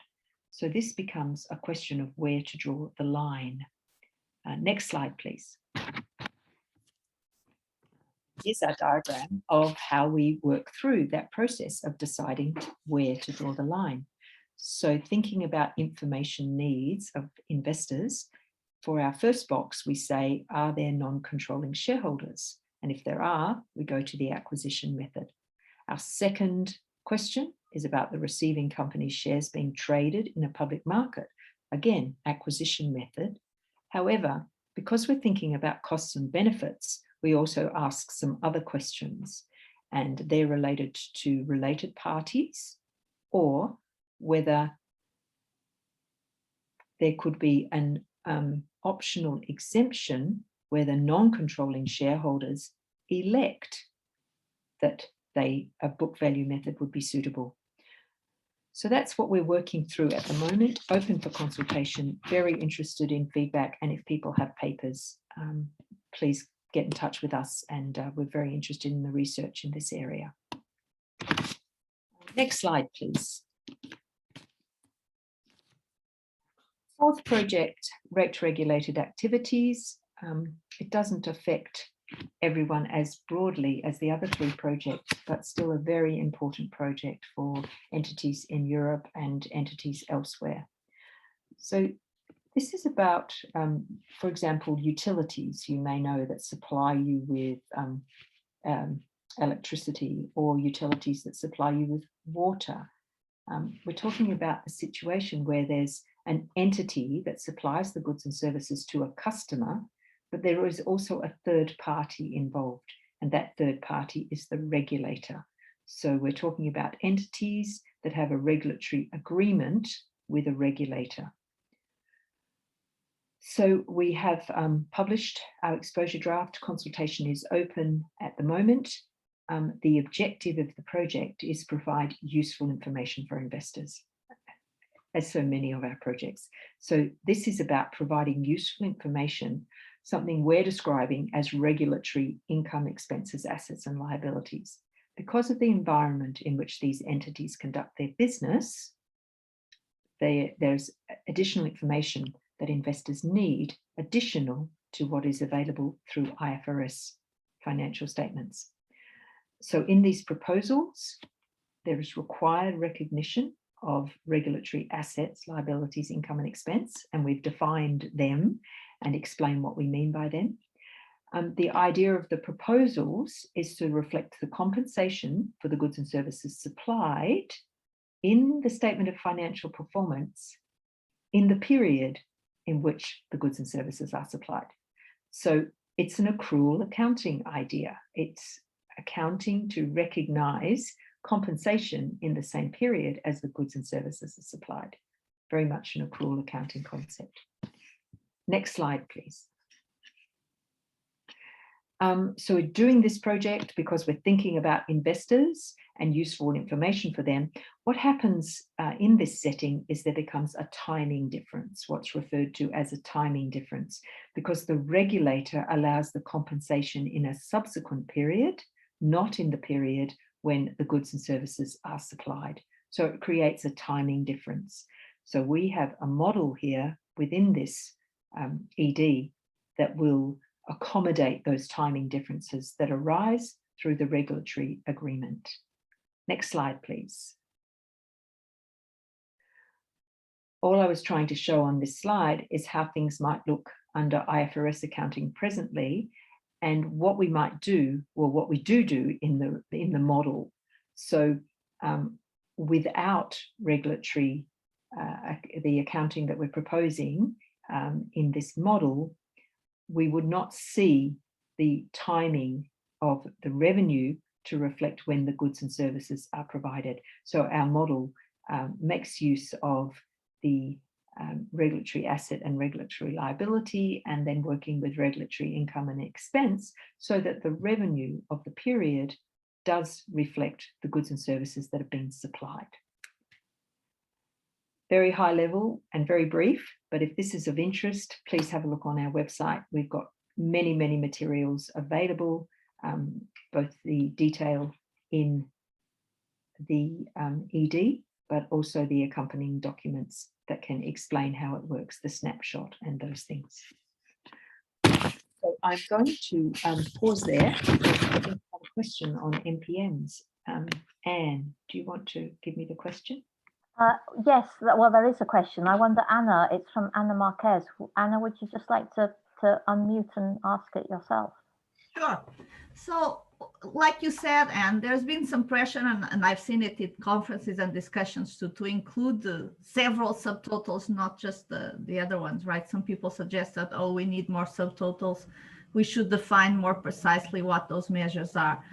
So this becomes a question of where to draw the line. Next slide, please. Here's our diagram of how we work through that process of deciding where to draw the line. So thinking about information needs of investors, for our first box, we say, are there non-controlling shareholders? And if there are, we go to the acquisition method. Our second question is about the receiving company's shares being traded in a public market. Again, acquisition method. However, because we're thinking about costs and benefits, we also ask some other questions, and they're related to related parties, or whether there could be an optional exemption where the non-controlling shareholders elect that a book value method would be suitable. So that's what we're working through at the moment, open for consultation, very interested in feedback, and if people have papers, please get in touch with us, and we're very interested in the research in this area. Next slide, please. Fourth project, rate-regulated activities. It doesn't affect everyone as broadly as the other three projects, but still a very important project for entities in Europe and entities elsewhere. So this is about, for example, utilities you may know that supply you with electricity, or utilities that supply you with water. We're talking about a situation where there's an entity that supplies the goods and services to a customer, but there is also a third party involved, and that third party is the regulator. So we're talking about entities that have a regulatory agreement with a regulator. So we have published our exposure draft. Consultation is open at the moment. The objective of the project is to provide useful information for investors, as so many of our projects. So this is about providing useful information, something we're describing as regulatory income, expenses, assets, and liabilities. Because of the environment in which these entities conduct their business, there's additional information that investors need, additional to what is available through IFRS financial statements. So in these proposals, there is required recognition of regulatory assets, liabilities, income, and expense, and we've defined them and explained what we mean by them. The idea of the proposals is to reflect the compensation for the goods and services supplied in the statement of financial performance in the period in which the goods and services are supplied. So it's an accrual accounting idea. It's accounting to recognize compensation in the same period as the goods and services are supplied. Very much an accrual accounting concept. Next slide, please. So we're doing this project because we're thinking about investors and useful information for them. What happens in this setting is there becomes a timing difference, what's referred to as a timing difference, because the regulator allows the compensation in a subsequent period, not in the period when the goods and services are supplied. So it creates a timing difference. So we have a model here within this ED that will accommodate those timing differences that arise through the regulatory agreement. Next slide, please. All I was trying to show on this slide is how things might look under IFRS accounting presently, and what we might do, or what we do in the model. So without regulatory, the accounting that we're proposing in this model, we would not see the timing of the revenue to reflect when the goods and services are provided. So our model makes use of the regulatory asset and regulatory liability, and then working with regulatory income and expense, so that the revenue of the period does reflect the goods and services that have been supplied. Very high level and very brief, but if this is of interest, please have a look on our website. We've got many, many materials available both the detail in the ED, but also the accompanying documents that can explain how it works, the snapshot and those things. So I'm going to pause there. I have a question on MPMs. Anne, do you want to give me the question? Yes, well, there is a question. I wonder, Anna, it's from Anna Marquez. Anna, would you just like to unmute and ask it yourself? Sure. So, like you said, Anne, there's been some pressure, and I've seen it in conferences and discussions to include several subtotals, not just the other ones, right? Some people suggest that, oh, we need more subtotals. We should define more precisely what those measures are.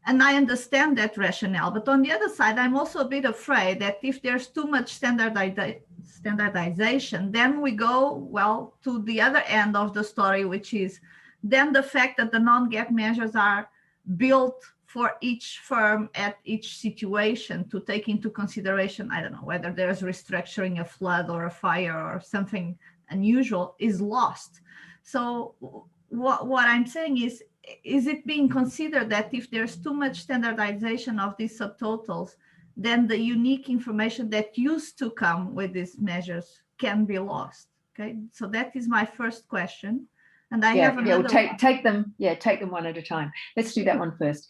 And I understand that rationale, but on the other side, I'm also a bit afraid that if there's too much standardization, then we go, well, to the other end of the story, which is then the fact that the non-GAAP measures are built for each firm at each situation to take into consideration, I don't know, whether there's restructuring, a flood or a fire or something unusual is lost. So what I'm saying is it being considered that if there's too much standardization of these subtotals, then the unique information that used to come with these measures can be lost? Okay, so that is my first question. And I have another we'll take them one at a time. Let's do that one first.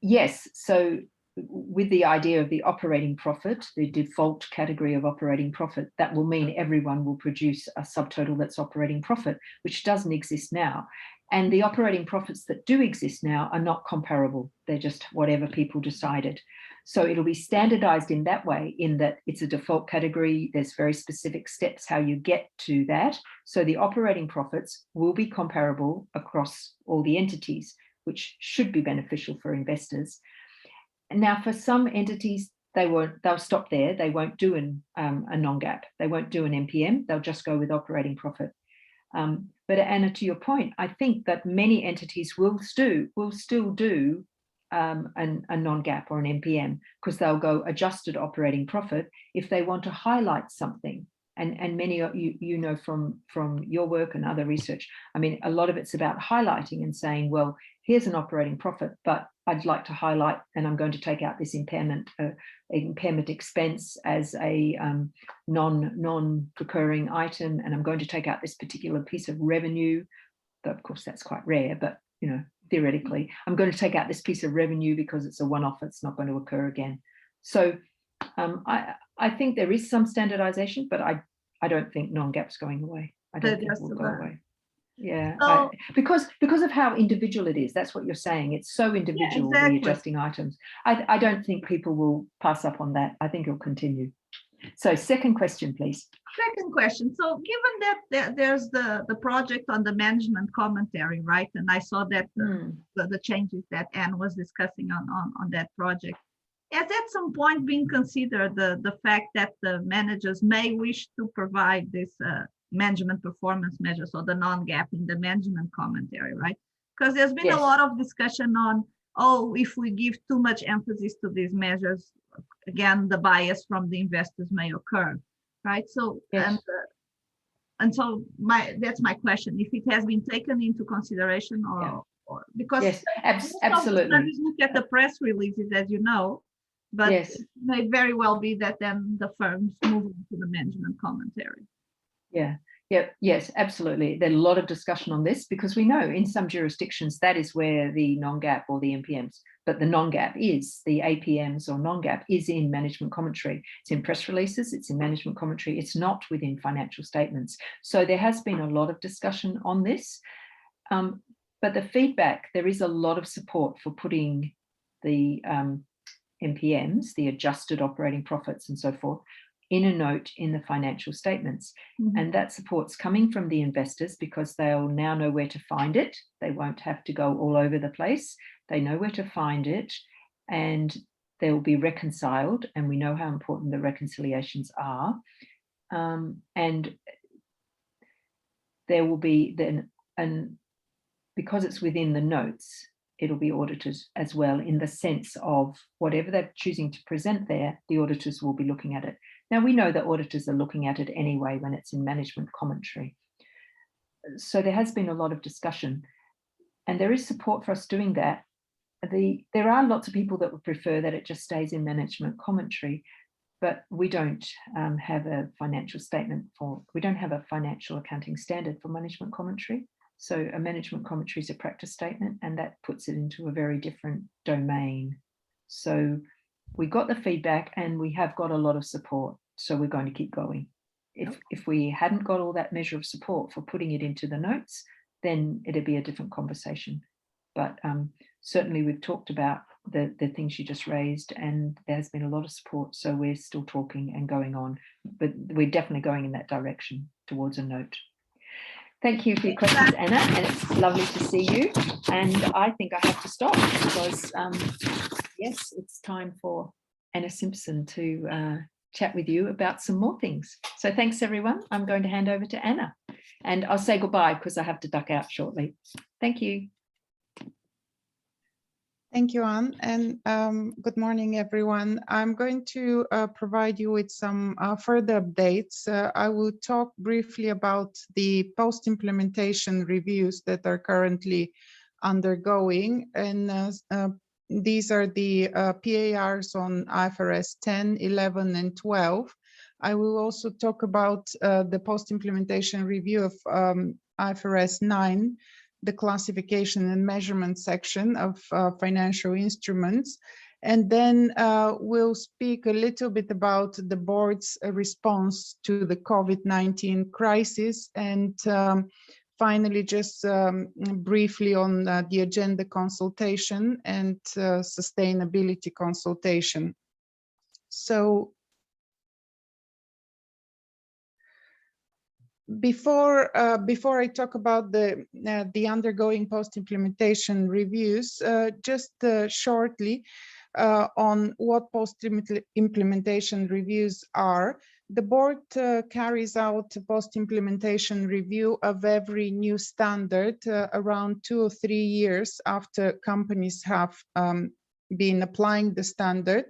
Yes, so with the idea of the operating profit, the default category of operating profit, that will mean everyone will produce a subtotal that's operating profit, which doesn't exist now. And the operating profits that do exist now are not comparable. They're just whatever people decided. So it'll be standardized in that way, in that it's a default category. There's very specific steps how you get to that. So the operating profits will be comparable across all the entities, which should be beneficial for investors. And now for some entities, they'll stop there. They won't do a non-GAAP. They won't do an MPM. They'll just go with operating profit. But Anna, to your point, I think that many entities will still do a non-GAAP or an MPM, because they'll go adjusted operating profit if they want to highlight something. And many of you know from your work and other research, I mean, a lot of it's about highlighting and saying, well, here's an operating profit, but I'd like to highlight, and I'm going to take out this impairment expense as a non-recurring item, and I'm going to take out this particular piece of revenue. Though of course that's quite rare, but you know, theoretically, I'm going to take out this piece of revenue because it's a one-off, it's not going to occur again. So I think there is some standardization, but I don't think non-GAAP's going away. I don't think it will go away. Yeah, so, because of how individual it is. That's what you're saying. It's so individual, yeah, exactly. The adjusting items. I don't think people will pass up on that. I think it'll continue. So second question, please. Second question. So given that there's the project on the management commentary, right? And I saw that the changes that Anne was discussing on that project. Has at some point been considered the fact that the managers may wish to provide this management performance measures or the non-GAAP in the management commentary, right? Because there's been a lot of discussion on, oh, if we give too much emphasis to these measures, again, the bias from the investors may occur, right? So, and so that's my question, if it has been taken into consideration or because absolutely. Look at the press releases, as you know, but it may very well be that then the firms move into the management commentary. Yes, absolutely. There's a lot of discussion on this because we know in some jurisdictions that is where the non-GAAP or the MPMs, but the non-GAAP is, the APMs or non-GAAP is in management commentary. It's in press releases, it's in management commentary, it's not within financial statements. So there has been a lot of discussion on this, but the feedback, there is a lot of support for putting the MPMs, the adjusted operating profits and so forth, in a note in the financial statements. And that support's coming from the investors because they'll now know where to find it. They won't have to go all over the place. They know where to find it and they will be reconciled. And we know how important the reconciliations are. And there will be then, and because it's within the notes, it'll be audited as well in the sense of whatever they're choosing to present there, the auditors will be looking at it. Now, we know that auditors are looking at it anyway when it's in management commentary. So there has been a lot of discussion. And there is support for us doing that. There are lots of people that would prefer that it just stays in management commentary, but we don't have a financial statement we don't have a financial accounting standard for management commentary. So a management commentary is a practice statement, and that puts it into a very different domain. So we got the feedback and we have got a lot of support. So we're going to keep going. If we hadn't got all that measure of support for putting it into the notes, then it'd be a different conversation. But certainly we've talked about the things you just raised, and there has been a lot of support. So we're still talking and going on, but we're definitely going in that direction towards a note. Thank you for your questions, Anna, and it's lovely to see you. And I think I have to stop because, yes, it's time for Anna Simpson to chat with you about some more things. So thanks, everyone. I'm going to hand over to Anna, and I'll say goodbye because I have to duck out shortly. Thank you. Thank you, Anne, and good morning, everyone. I'm going to provide you with some further updates. I will talk briefly about the post-implementation reviews that are currently undergoing, and these are the PARs on IFRS 10, 11, and 12. I will also talk about the post-implementation review of IFRS 9, the classification and measurement section of financial instruments. And then we'll speak a little bit about the board's response to the COVID-19 crisis. And finally, just briefly on the agenda consultation and sustainability consultation. So before I talk about the undergoing post-implementation reviews, just shortly on what post-implementation reviews are. The board carries out a post-implementation review of every new standard around 2 or 3 years after companies have been applying the standard.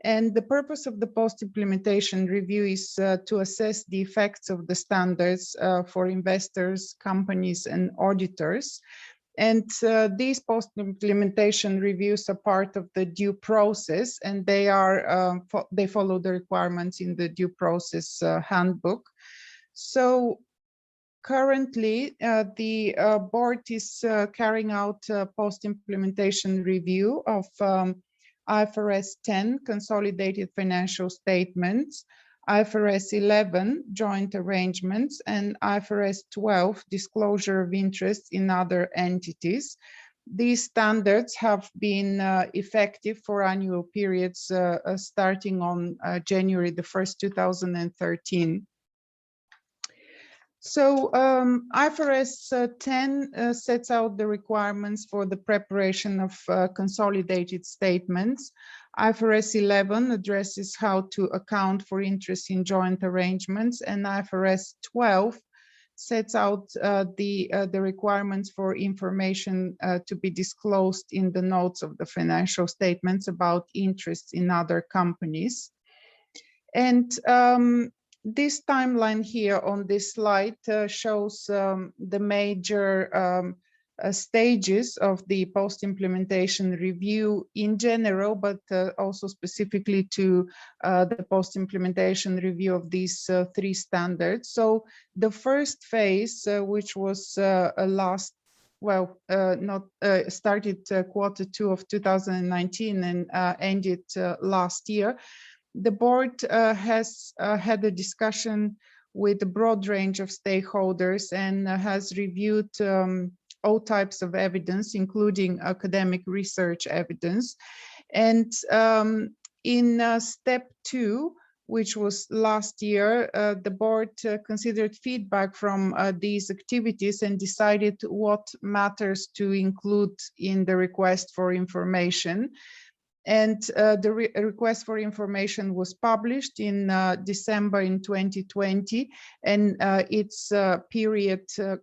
And the purpose of the post-implementation review is to assess the effects of the standards for investors, companies, and auditors. And these post-implementation reviews are part of the due process, and they follow the requirements in the due process handbook. So currently, the board is carrying out a post-implementation review of IFRS 10 consolidated financial statements, IFRS 11 joint arrangements, and IFRS 12 disclosure of interest in other entities. These standards have been effective for annual periods starting on January the 1st, 2013. So IFRS 10 sets out the requirements for the preparation of consolidated statements. IFRS 11 addresses how to account for interest in joint arrangements, and IFRS 12 sets out the requirements for information to be disclosed in the notes of the financial statements about interest in other companies. And this timeline here on this slide shows the major stages of the post-implementation review in general, but also specifically to the post-implementation review of these 3 standards. So the first phase, which was started Q2 of 2019 and ended last year, the board has had a discussion with a broad range of stakeholders and has reviewed all types of evidence, including academic research evidence. And in step 2, which was last year, the board considered feedback from these activities and decided what matters to include in the request for information. And the request for information was published in December in 2020, and its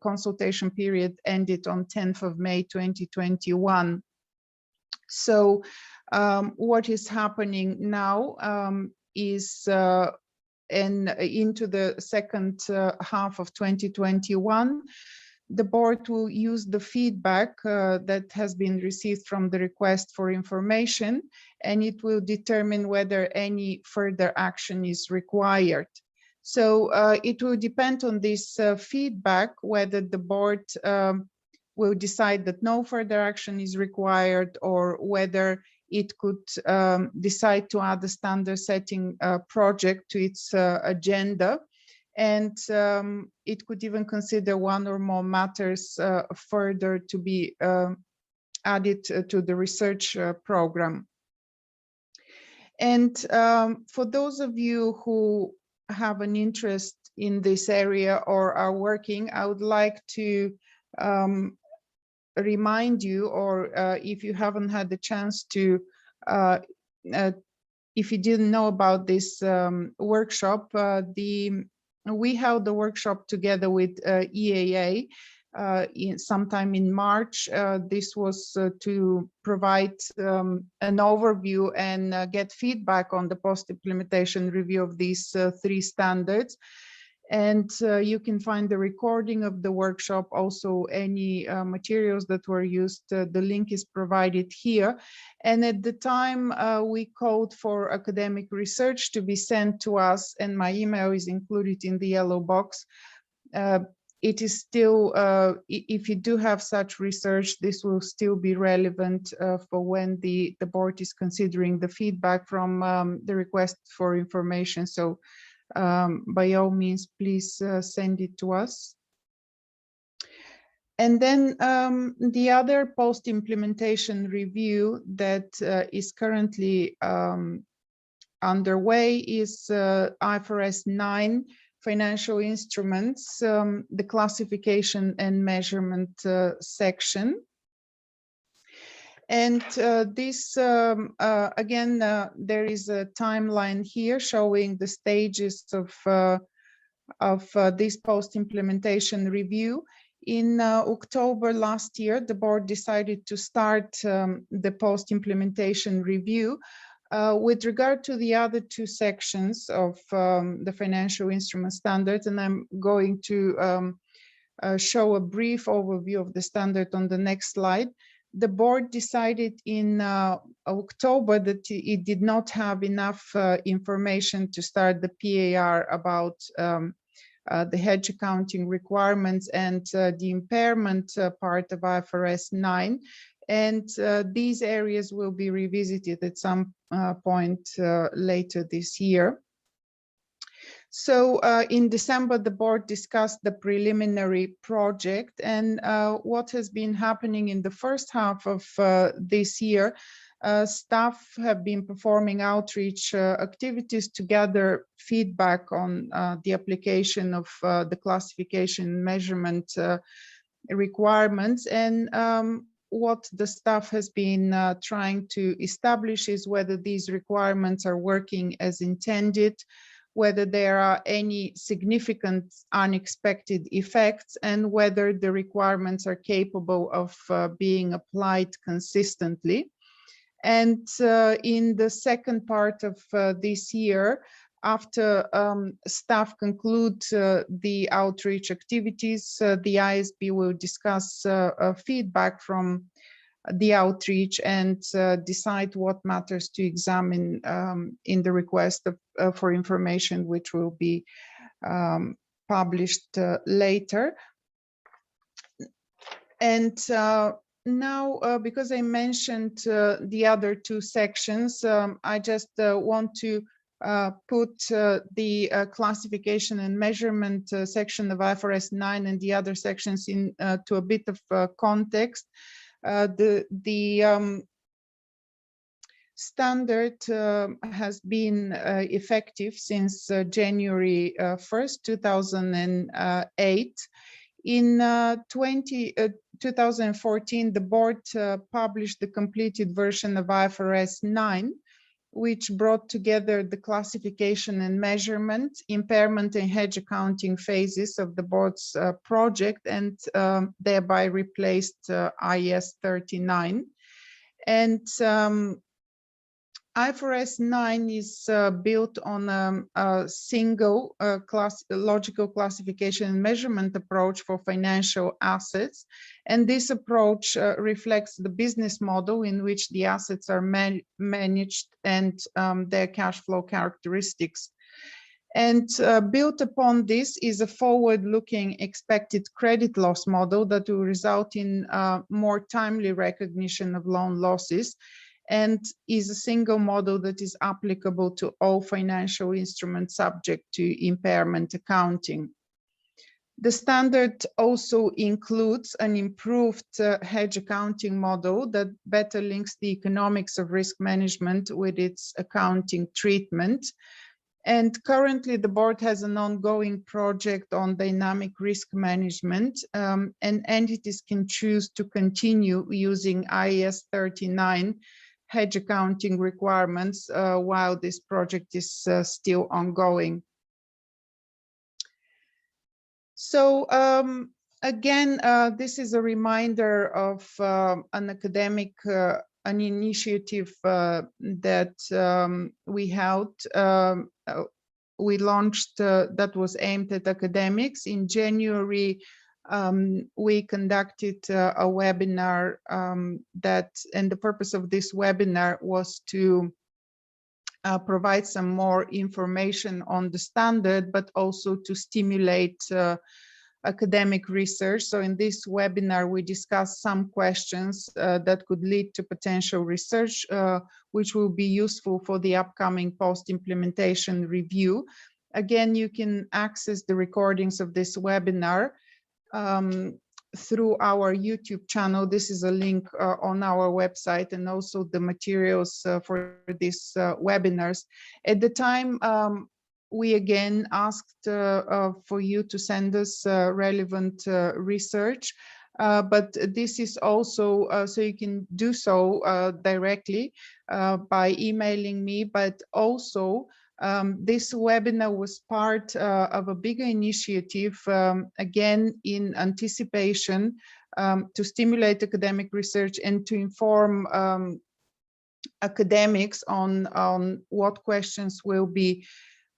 consultation period ended on 10th of May 2021. So what is happening now is into the second half of 2021, the board will use the feedback that has been received from the request for information, and it will determine whether any further action is required. So it will depend on this feedback whether the board will decide that no further action is required, or whether it could decide to add a standard setting project to its agenda. And it could even consider one or more matters further to be added to the research program. And for those of you who have an interest in this area or are working, I would like to remind you, or if you haven't had the chance to, if you didn't know about this workshop, we held the workshop together with EAA sometime in March. This was to provide an overview and get feedback on the post-implementation review of these 3 standards. And you can find the recording of the workshop, also any materials that were used. The link is provided here. And at the time, we called for academic research to be sent to us, and my email is included in the yellow box. It is still, if you do have such research, this will still be relevant for when the board is considering the feedback from the request for information. So by all means, please send it to us. And then the other post-implementation review that is currently underway is IFRS 9 financial instruments, the classification and measurement section. And this, again, there is a timeline here showing the stages of this post-implementation review. In October last year, the board decided to start the post-implementation review. With regard to the other 2 sections of the financial instrument standards, and I'm going to show a brief overview of the standard on the next slide. The board decided in October that it did not have enough information to start the PAR about the hedge accounting requirements and the impairment part of IFRS 9. And these areas will be revisited at some point later this year. So in December, the board discussed the preliminary project, and what has been happening in the first half of this year. Staff have been performing outreach activities to gather feedback on the application of the classification measurement requirements. And what the staff has been trying to establish is whether these requirements are working as intended, whether there are any significant unexpected effects, and whether the requirements are capable of being applied consistently. And in the second part of this year, after staff conclude the outreach activities, the IASB will discuss feedback from the outreach and decide what matters to examine in the request for information, which will be published later. And now, because I mentioned the other 2 sections, I just want to put the classification and measurement section of IFRS 9 and the other sections into a bit of context. The standard has been effective since January 1st, 2008. In 2014, the board published the completed version of IFRS 9, which brought together the classification and measurement, impairment and hedge accounting phases of the board's project, and thereby replaced IAS 39. And IFRS 9 is built on a single logical classification and measurement approach for financial assets. And this approach reflects the business model in which the assets are managed and their cash flow characteristics. And built upon this is a forward-looking expected credit loss model that will result in more timely recognition of loan losses, and is a single model that is applicable to all financial instruments subject to impairment accounting. The standard also includes an improved hedge accounting model that better links the economics of risk management with its accounting treatment. And currently the board has an ongoing project on dynamic risk management, and entities can choose to continue using IAS 39 hedge accounting requirements while this project is still ongoing. So again, this is a reminder of an academic an initiative that we held. We launched that was aimed at academics. In January, we conducted a webinar and the purpose of this webinar was to provide some more information on the standard, but also to stimulate academic research. So in this webinar, we discussed some questions that could lead to potential research, which will be useful for the upcoming post-implementation review. Again, you can access the recordings of this webinar through our YouTube channel. This is a link on our website, and also the materials for these webinars. At the time, we again asked for you to send us relevant research, but this is also, so you can do so directly by emailing me, but also this webinar was part of a bigger initiative, again, in anticipation to stimulate academic research and to inform academics on what questions will be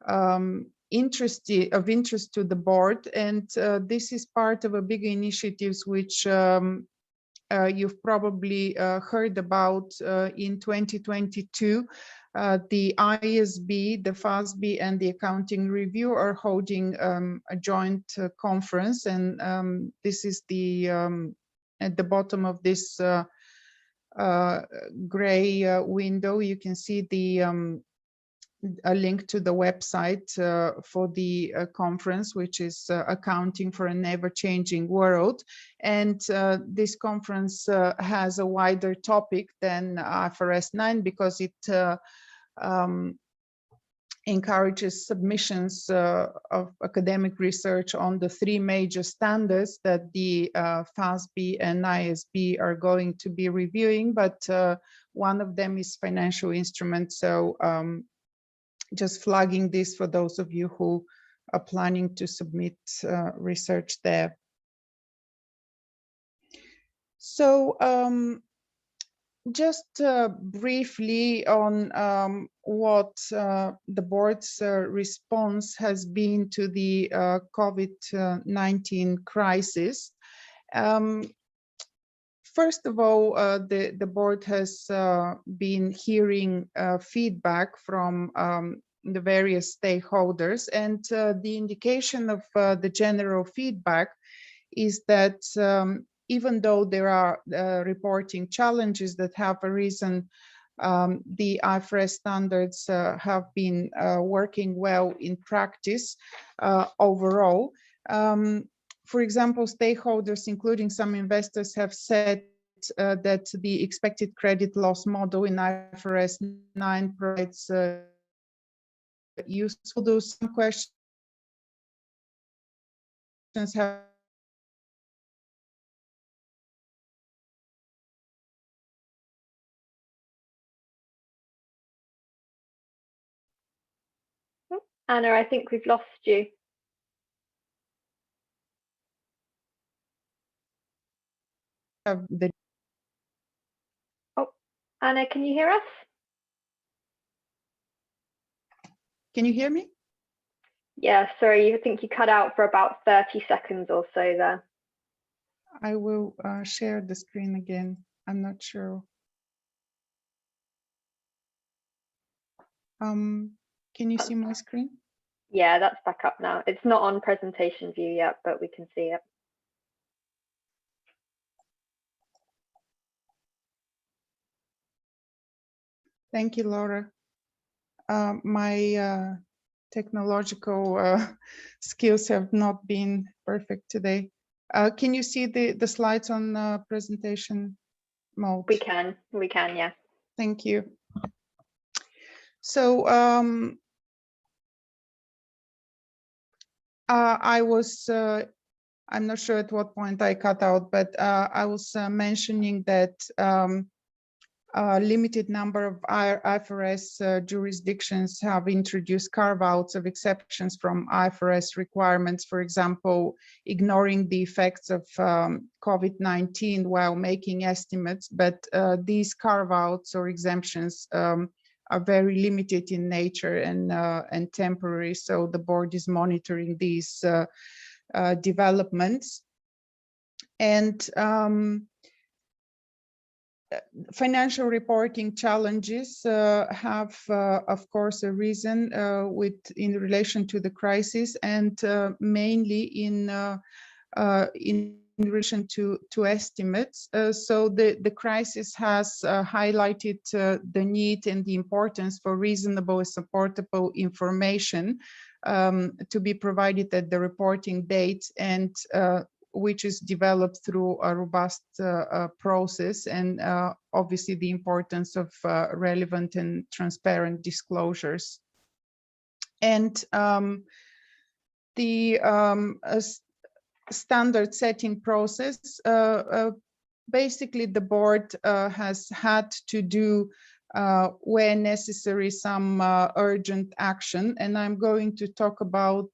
of interest to the board. And this is part of a bigger initiatives which you've probably heard about in 2022. The IASB, the FASB, and the Accounting Review are holding a joint conference, and this is the at the bottom of this gray window. You can see the a link to the website for the conference, which is Accounting for an Ever-Changing World. And this conference has a wider topic than IFRS 9 because it encourages submissions of academic research on the three major standards that the FASB and IASB are going to be reviewing, but one of them is financial instruments. So just flagging this for those of you who are planning to submit research there. So just briefly on what the board's response has been to the COVID-19 crisis. First of all, the board has been hearing feedback from the various stakeholders, and the indication of the general feedback is that even though there are reporting challenges that have arisen, the IFRS standards have been working well in practice overall. For example, stakeholders, including some investors, have said that the expected credit loss model in IFRS 9 provides useful. Those some questions have Anna, I think we've lost you. Oh, Anna, can you hear us? Can you hear me? Yeah, sorry, I think you cut out for about 30 seconds or so there. I will share the screen again. I'm not sure. Can you see my screen? Yeah, that's back up now. It's not on presentation view yet, but we can see it. Thank you, Laura. My technological skills have not been perfect today. Can you see the slides on presentation mode? We can, yeah. Thank you. So I was, I'm not sure at what point I cut out, but I was mentioning that a limited number of IFRS jurisdictions have introduced carve-outs of exceptions from IFRS requirements, for example, ignoring the effects of COVID-19 while making estimates, but these carve-outs or exemptions are very limited in nature and temporary, so the board is monitoring these developments. And financial reporting challenges have, of course, arisen in relation to the crisis, and mainly in relation to estimates. So the crisis has highlighted the need and the importance for reasonable and supportable information to be provided at the reporting date, and which is developed through a robust process, and obviously the importance of relevant and transparent disclosures. And the standard setting process, basically the board has had to do where necessary some urgent action, and I'm going to talk about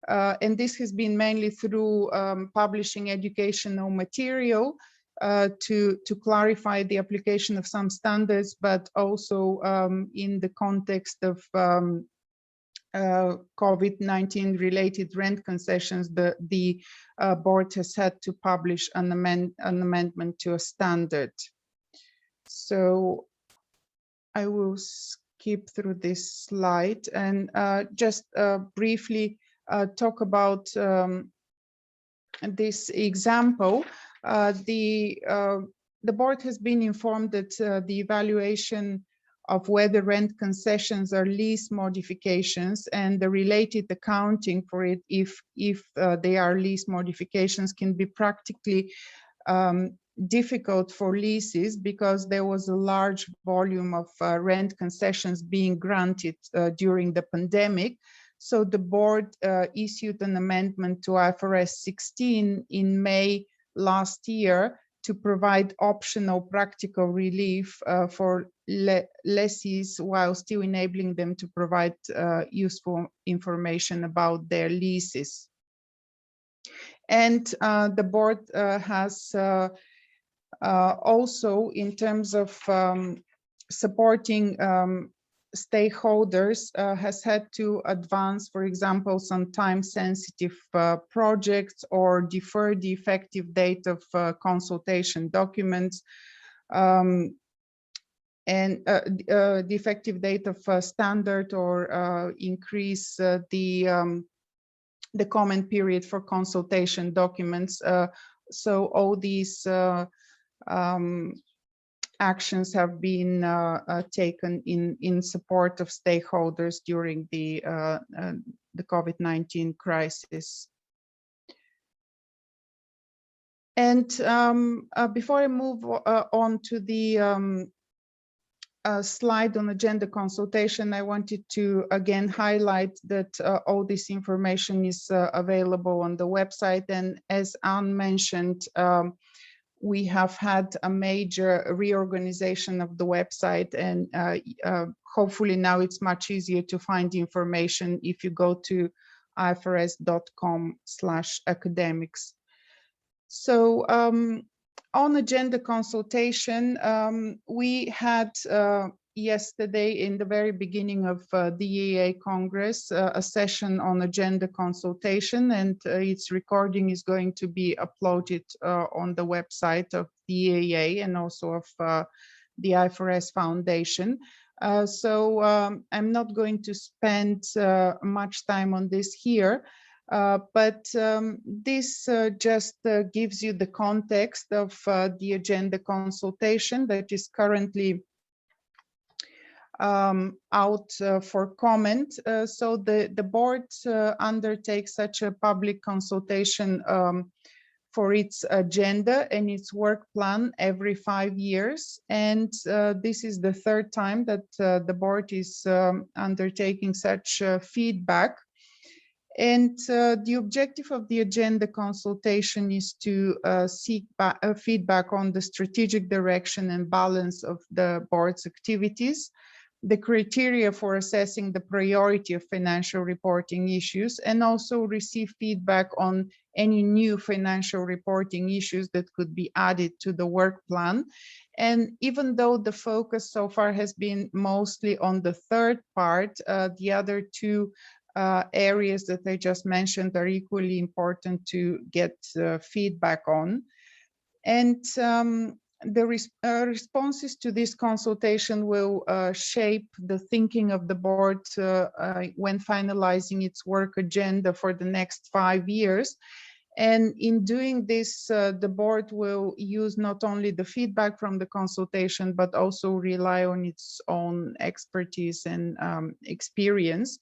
and this has been mainly through publishing educational material to clarify the application of some standards, but also in the context of COVID-19 related rent concessions, the board has had to publish an amendment to a standard. So I will skip through this slide and just briefly talk about this example. The board has been informed that the evaluation of whether rent concessions are lease modifications and the related accounting for it, if they are lease modifications, can be practically difficult for leases because there was a large volume of rent concessions being granted during the pandemic. So the board issued an amendment to IFRS 16 in May last year to provide optional practical relief for lessees while still enabling them to provide useful information about their leases. And the board has also, in terms of supporting stakeholders, has had to advance, for example, some time-sensitive projects or defer the effective date of consultation documents, and the effective date of standard, or increase the comment period for consultation documents. So all these actions have been taken in support of stakeholders during the COVID-19 crisis. And before I move on to the slide on agenda consultation, I wanted to again highlight that all this information is available on the website. And as Anne mentioned, we have had a major reorganization of the website, and hopefully now it's much easier to find information if you go to ifrs.com/academics. So on agenda consultation, we had yesterday in the very beginning of the EAA Congress a session on agenda consultation, and its recording is going to be uploaded on the website of the EAA and also of the IFRS Foundation. So I'm not going to spend much time on this here, but this just gives you the context of the agenda consultation that is currently out for comment. So the board undertakes such a public consultation for its agenda and its work plan every 5 years. And this is the third time that the board is undertaking such feedback. And the objective of the agenda consultation is to seek feedback on the strategic direction and balance of the board's activities, the criteria for assessing the priority of financial reporting issues, and also receive feedback on any new financial reporting issues that could be added to the work plan. And even though the focus so far has been mostly on the third part, the other two areas that I just mentioned are equally important to get feedback on. And the responses to this consultation will shape the thinking of the board when finalizing its work agenda for the next 5 years. And in doing this, the board will use not only the feedback from the consultation, but also rely on its own expertise and experience.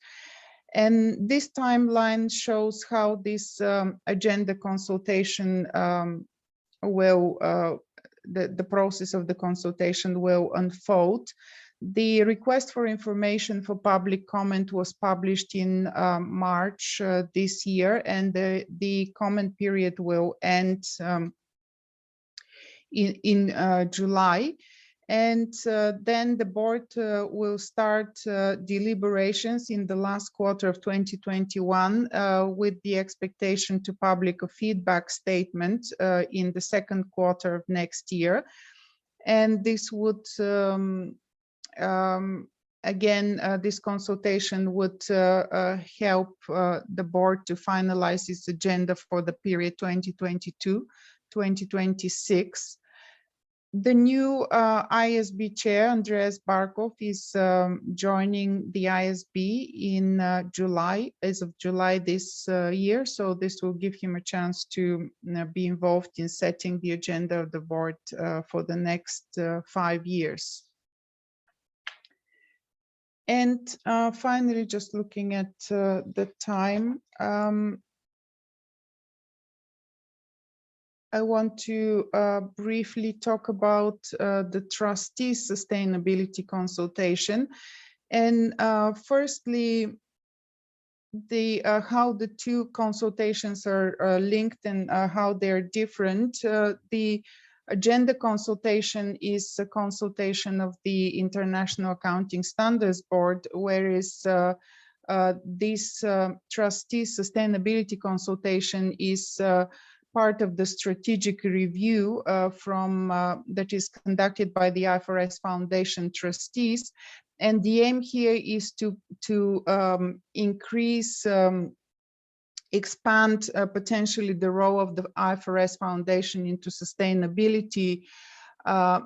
And this timeline shows how this agenda consultation will the process of the consultation will unfold. The request for information for public comment was published in March this year, and the comment period will end in July. And then the board will start deliberations in the last quarter of 2021 with the expectation to publish a feedback statement in the second quarter of next year. And this would, again, this consultation would help the board to finalize its agenda for the period 2022-2026. The new IASB chair, Andreas Barkov, is joining the IASB in July, as of July this year. So this will give him a chance to be involved in setting the agenda of the board for the next 5 years. And finally, just looking at the time, I want to briefly talk about the trustees' sustainability consultation. And firstly, how the two consultations are linked and how they're different. The agenda consultation is a consultation of the International Accounting Standards Board, whereas this trustees' sustainability consultation is part of the strategic review that is conducted by the IFRS Foundation trustees. And the aim here is to increase, expand potentially the role of the IFRS Foundation into sustainability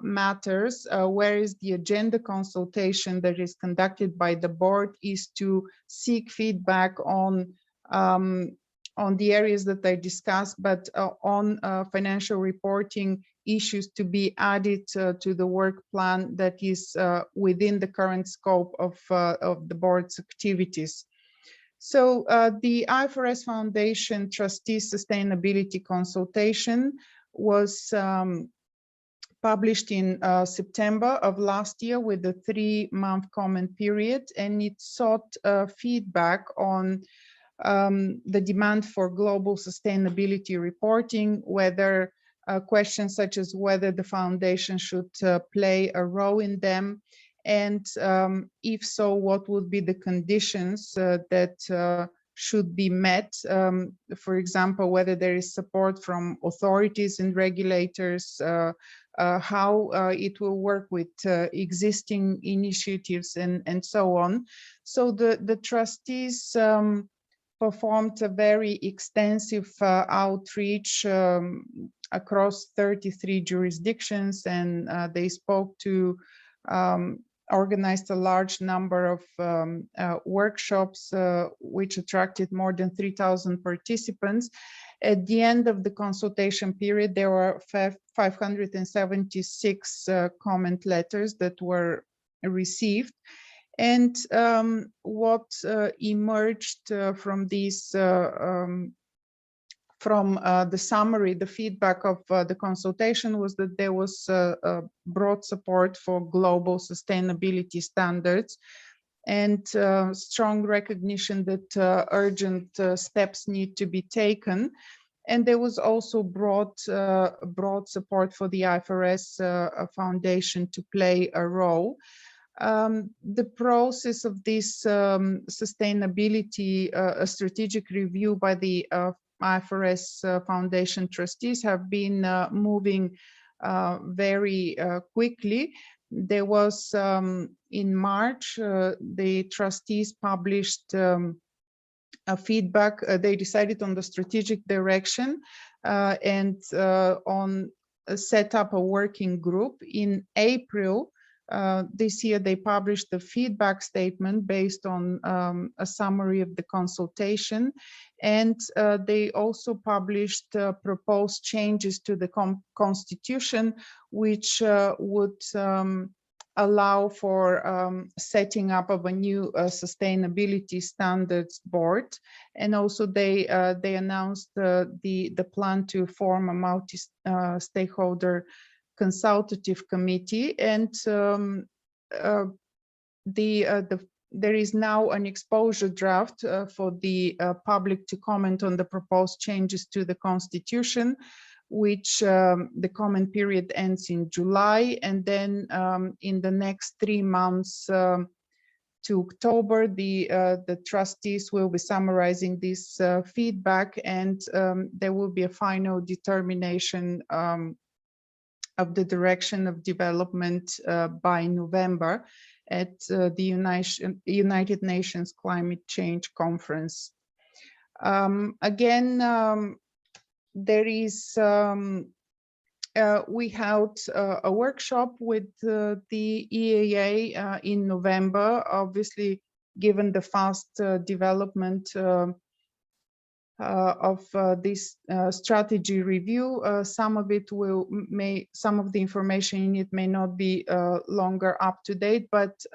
matters, whereas the agenda consultation that is conducted by the board is to seek feedback on the areas that I discussed, but on financial reporting issues to be added to the work plan that is within the current scope of the board's activities. So the IFRS Foundation Trustees Sustainability Consultation was published in September of last year with a 3-month comment period, and it sought feedback on the demand for global sustainability reporting, whether questions such as whether the foundation should play a role in them, and if so, what would be the conditions that should be met. For example, whether there is support from authorities and regulators, how it will work with existing initiatives and so on. So the trustees performed a very extensive outreach across 33 jurisdictions, and they spoke to organized a large number of workshops which attracted more than 3,000 participants. At the end of the consultation period, there were 576 comment letters that were received. And what emerged from these from the summary, the feedback of the consultation was that there was a broad support for global sustainability standards and strong recognition that urgent steps need to be taken. And there was also broad support for the IFRS Foundation to play a role. The process of this sustainability strategic review by the IFRS Foundation trustees have been moving very quickly. There was in March, the trustees published a feedback. They decided on the strategic direction and on set up a working group. In April this year, they published the feedback statement based on a summary of the consultation, and they also published proposed changes to the constitution, which would allow for setting up of a new sustainability standards board. And also they announced the plan to form a multi-stakeholder consultative committee, and there is now an exposure draft for the public to comment on the proposed changes to the constitution, which the comment period ends in July, and then in the next 3 months to October, the trustees will be summarizing this feedback, and there will be a final determination of the direction of development by November at the United Nations Climate Change Conference. Again, there is, we held a workshop with the EAA in November. Obviously, given the fast development of this strategy review, some of it some of the information in it may not be longer up to date, but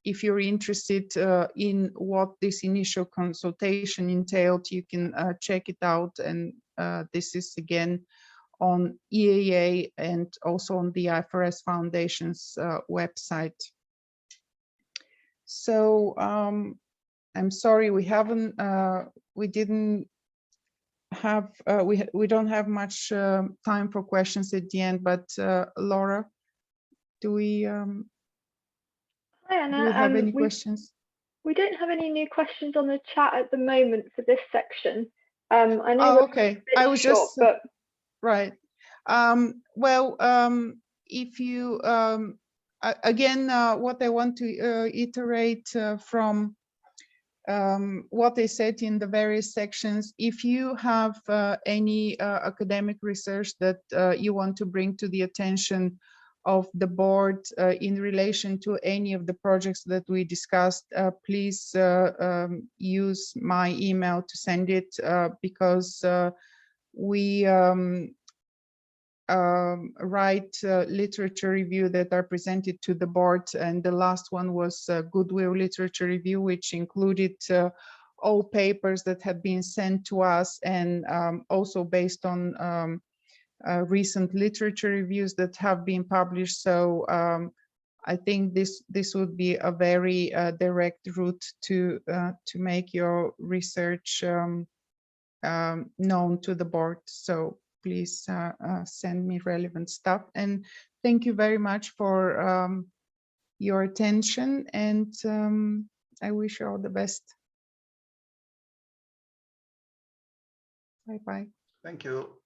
if you're interested in what this initial consultation entailed, you can check it out. And this is again on EAA and also on the IFRS Foundation's website. So I'm sorry, we haven't, we didn't have, we don't have much time for questions at the end, but Laura, do we, Hi, Anna. do we have any questions? We don't have any new questions on the chat at the moment for this section. I know. Oh, okay. I was short, just, but... right. Well, if you, again, what I want to iterate from what I said in the various sections, if you have any academic research that you want to bring to the attention of the board in relation to any of the projects that we discussed, please use my email to send it, because we write literature review that are presented to the board, and the last one was Goodwill literature review, which included all papers that had been sent to us, and also based on recent literature reviews that have been published. So I think this would be a very direct route to make your research known to the board. So please send me relevant stuff. And thank you very much for your attention, and I wish you all the best. Bye-bye. Thank you.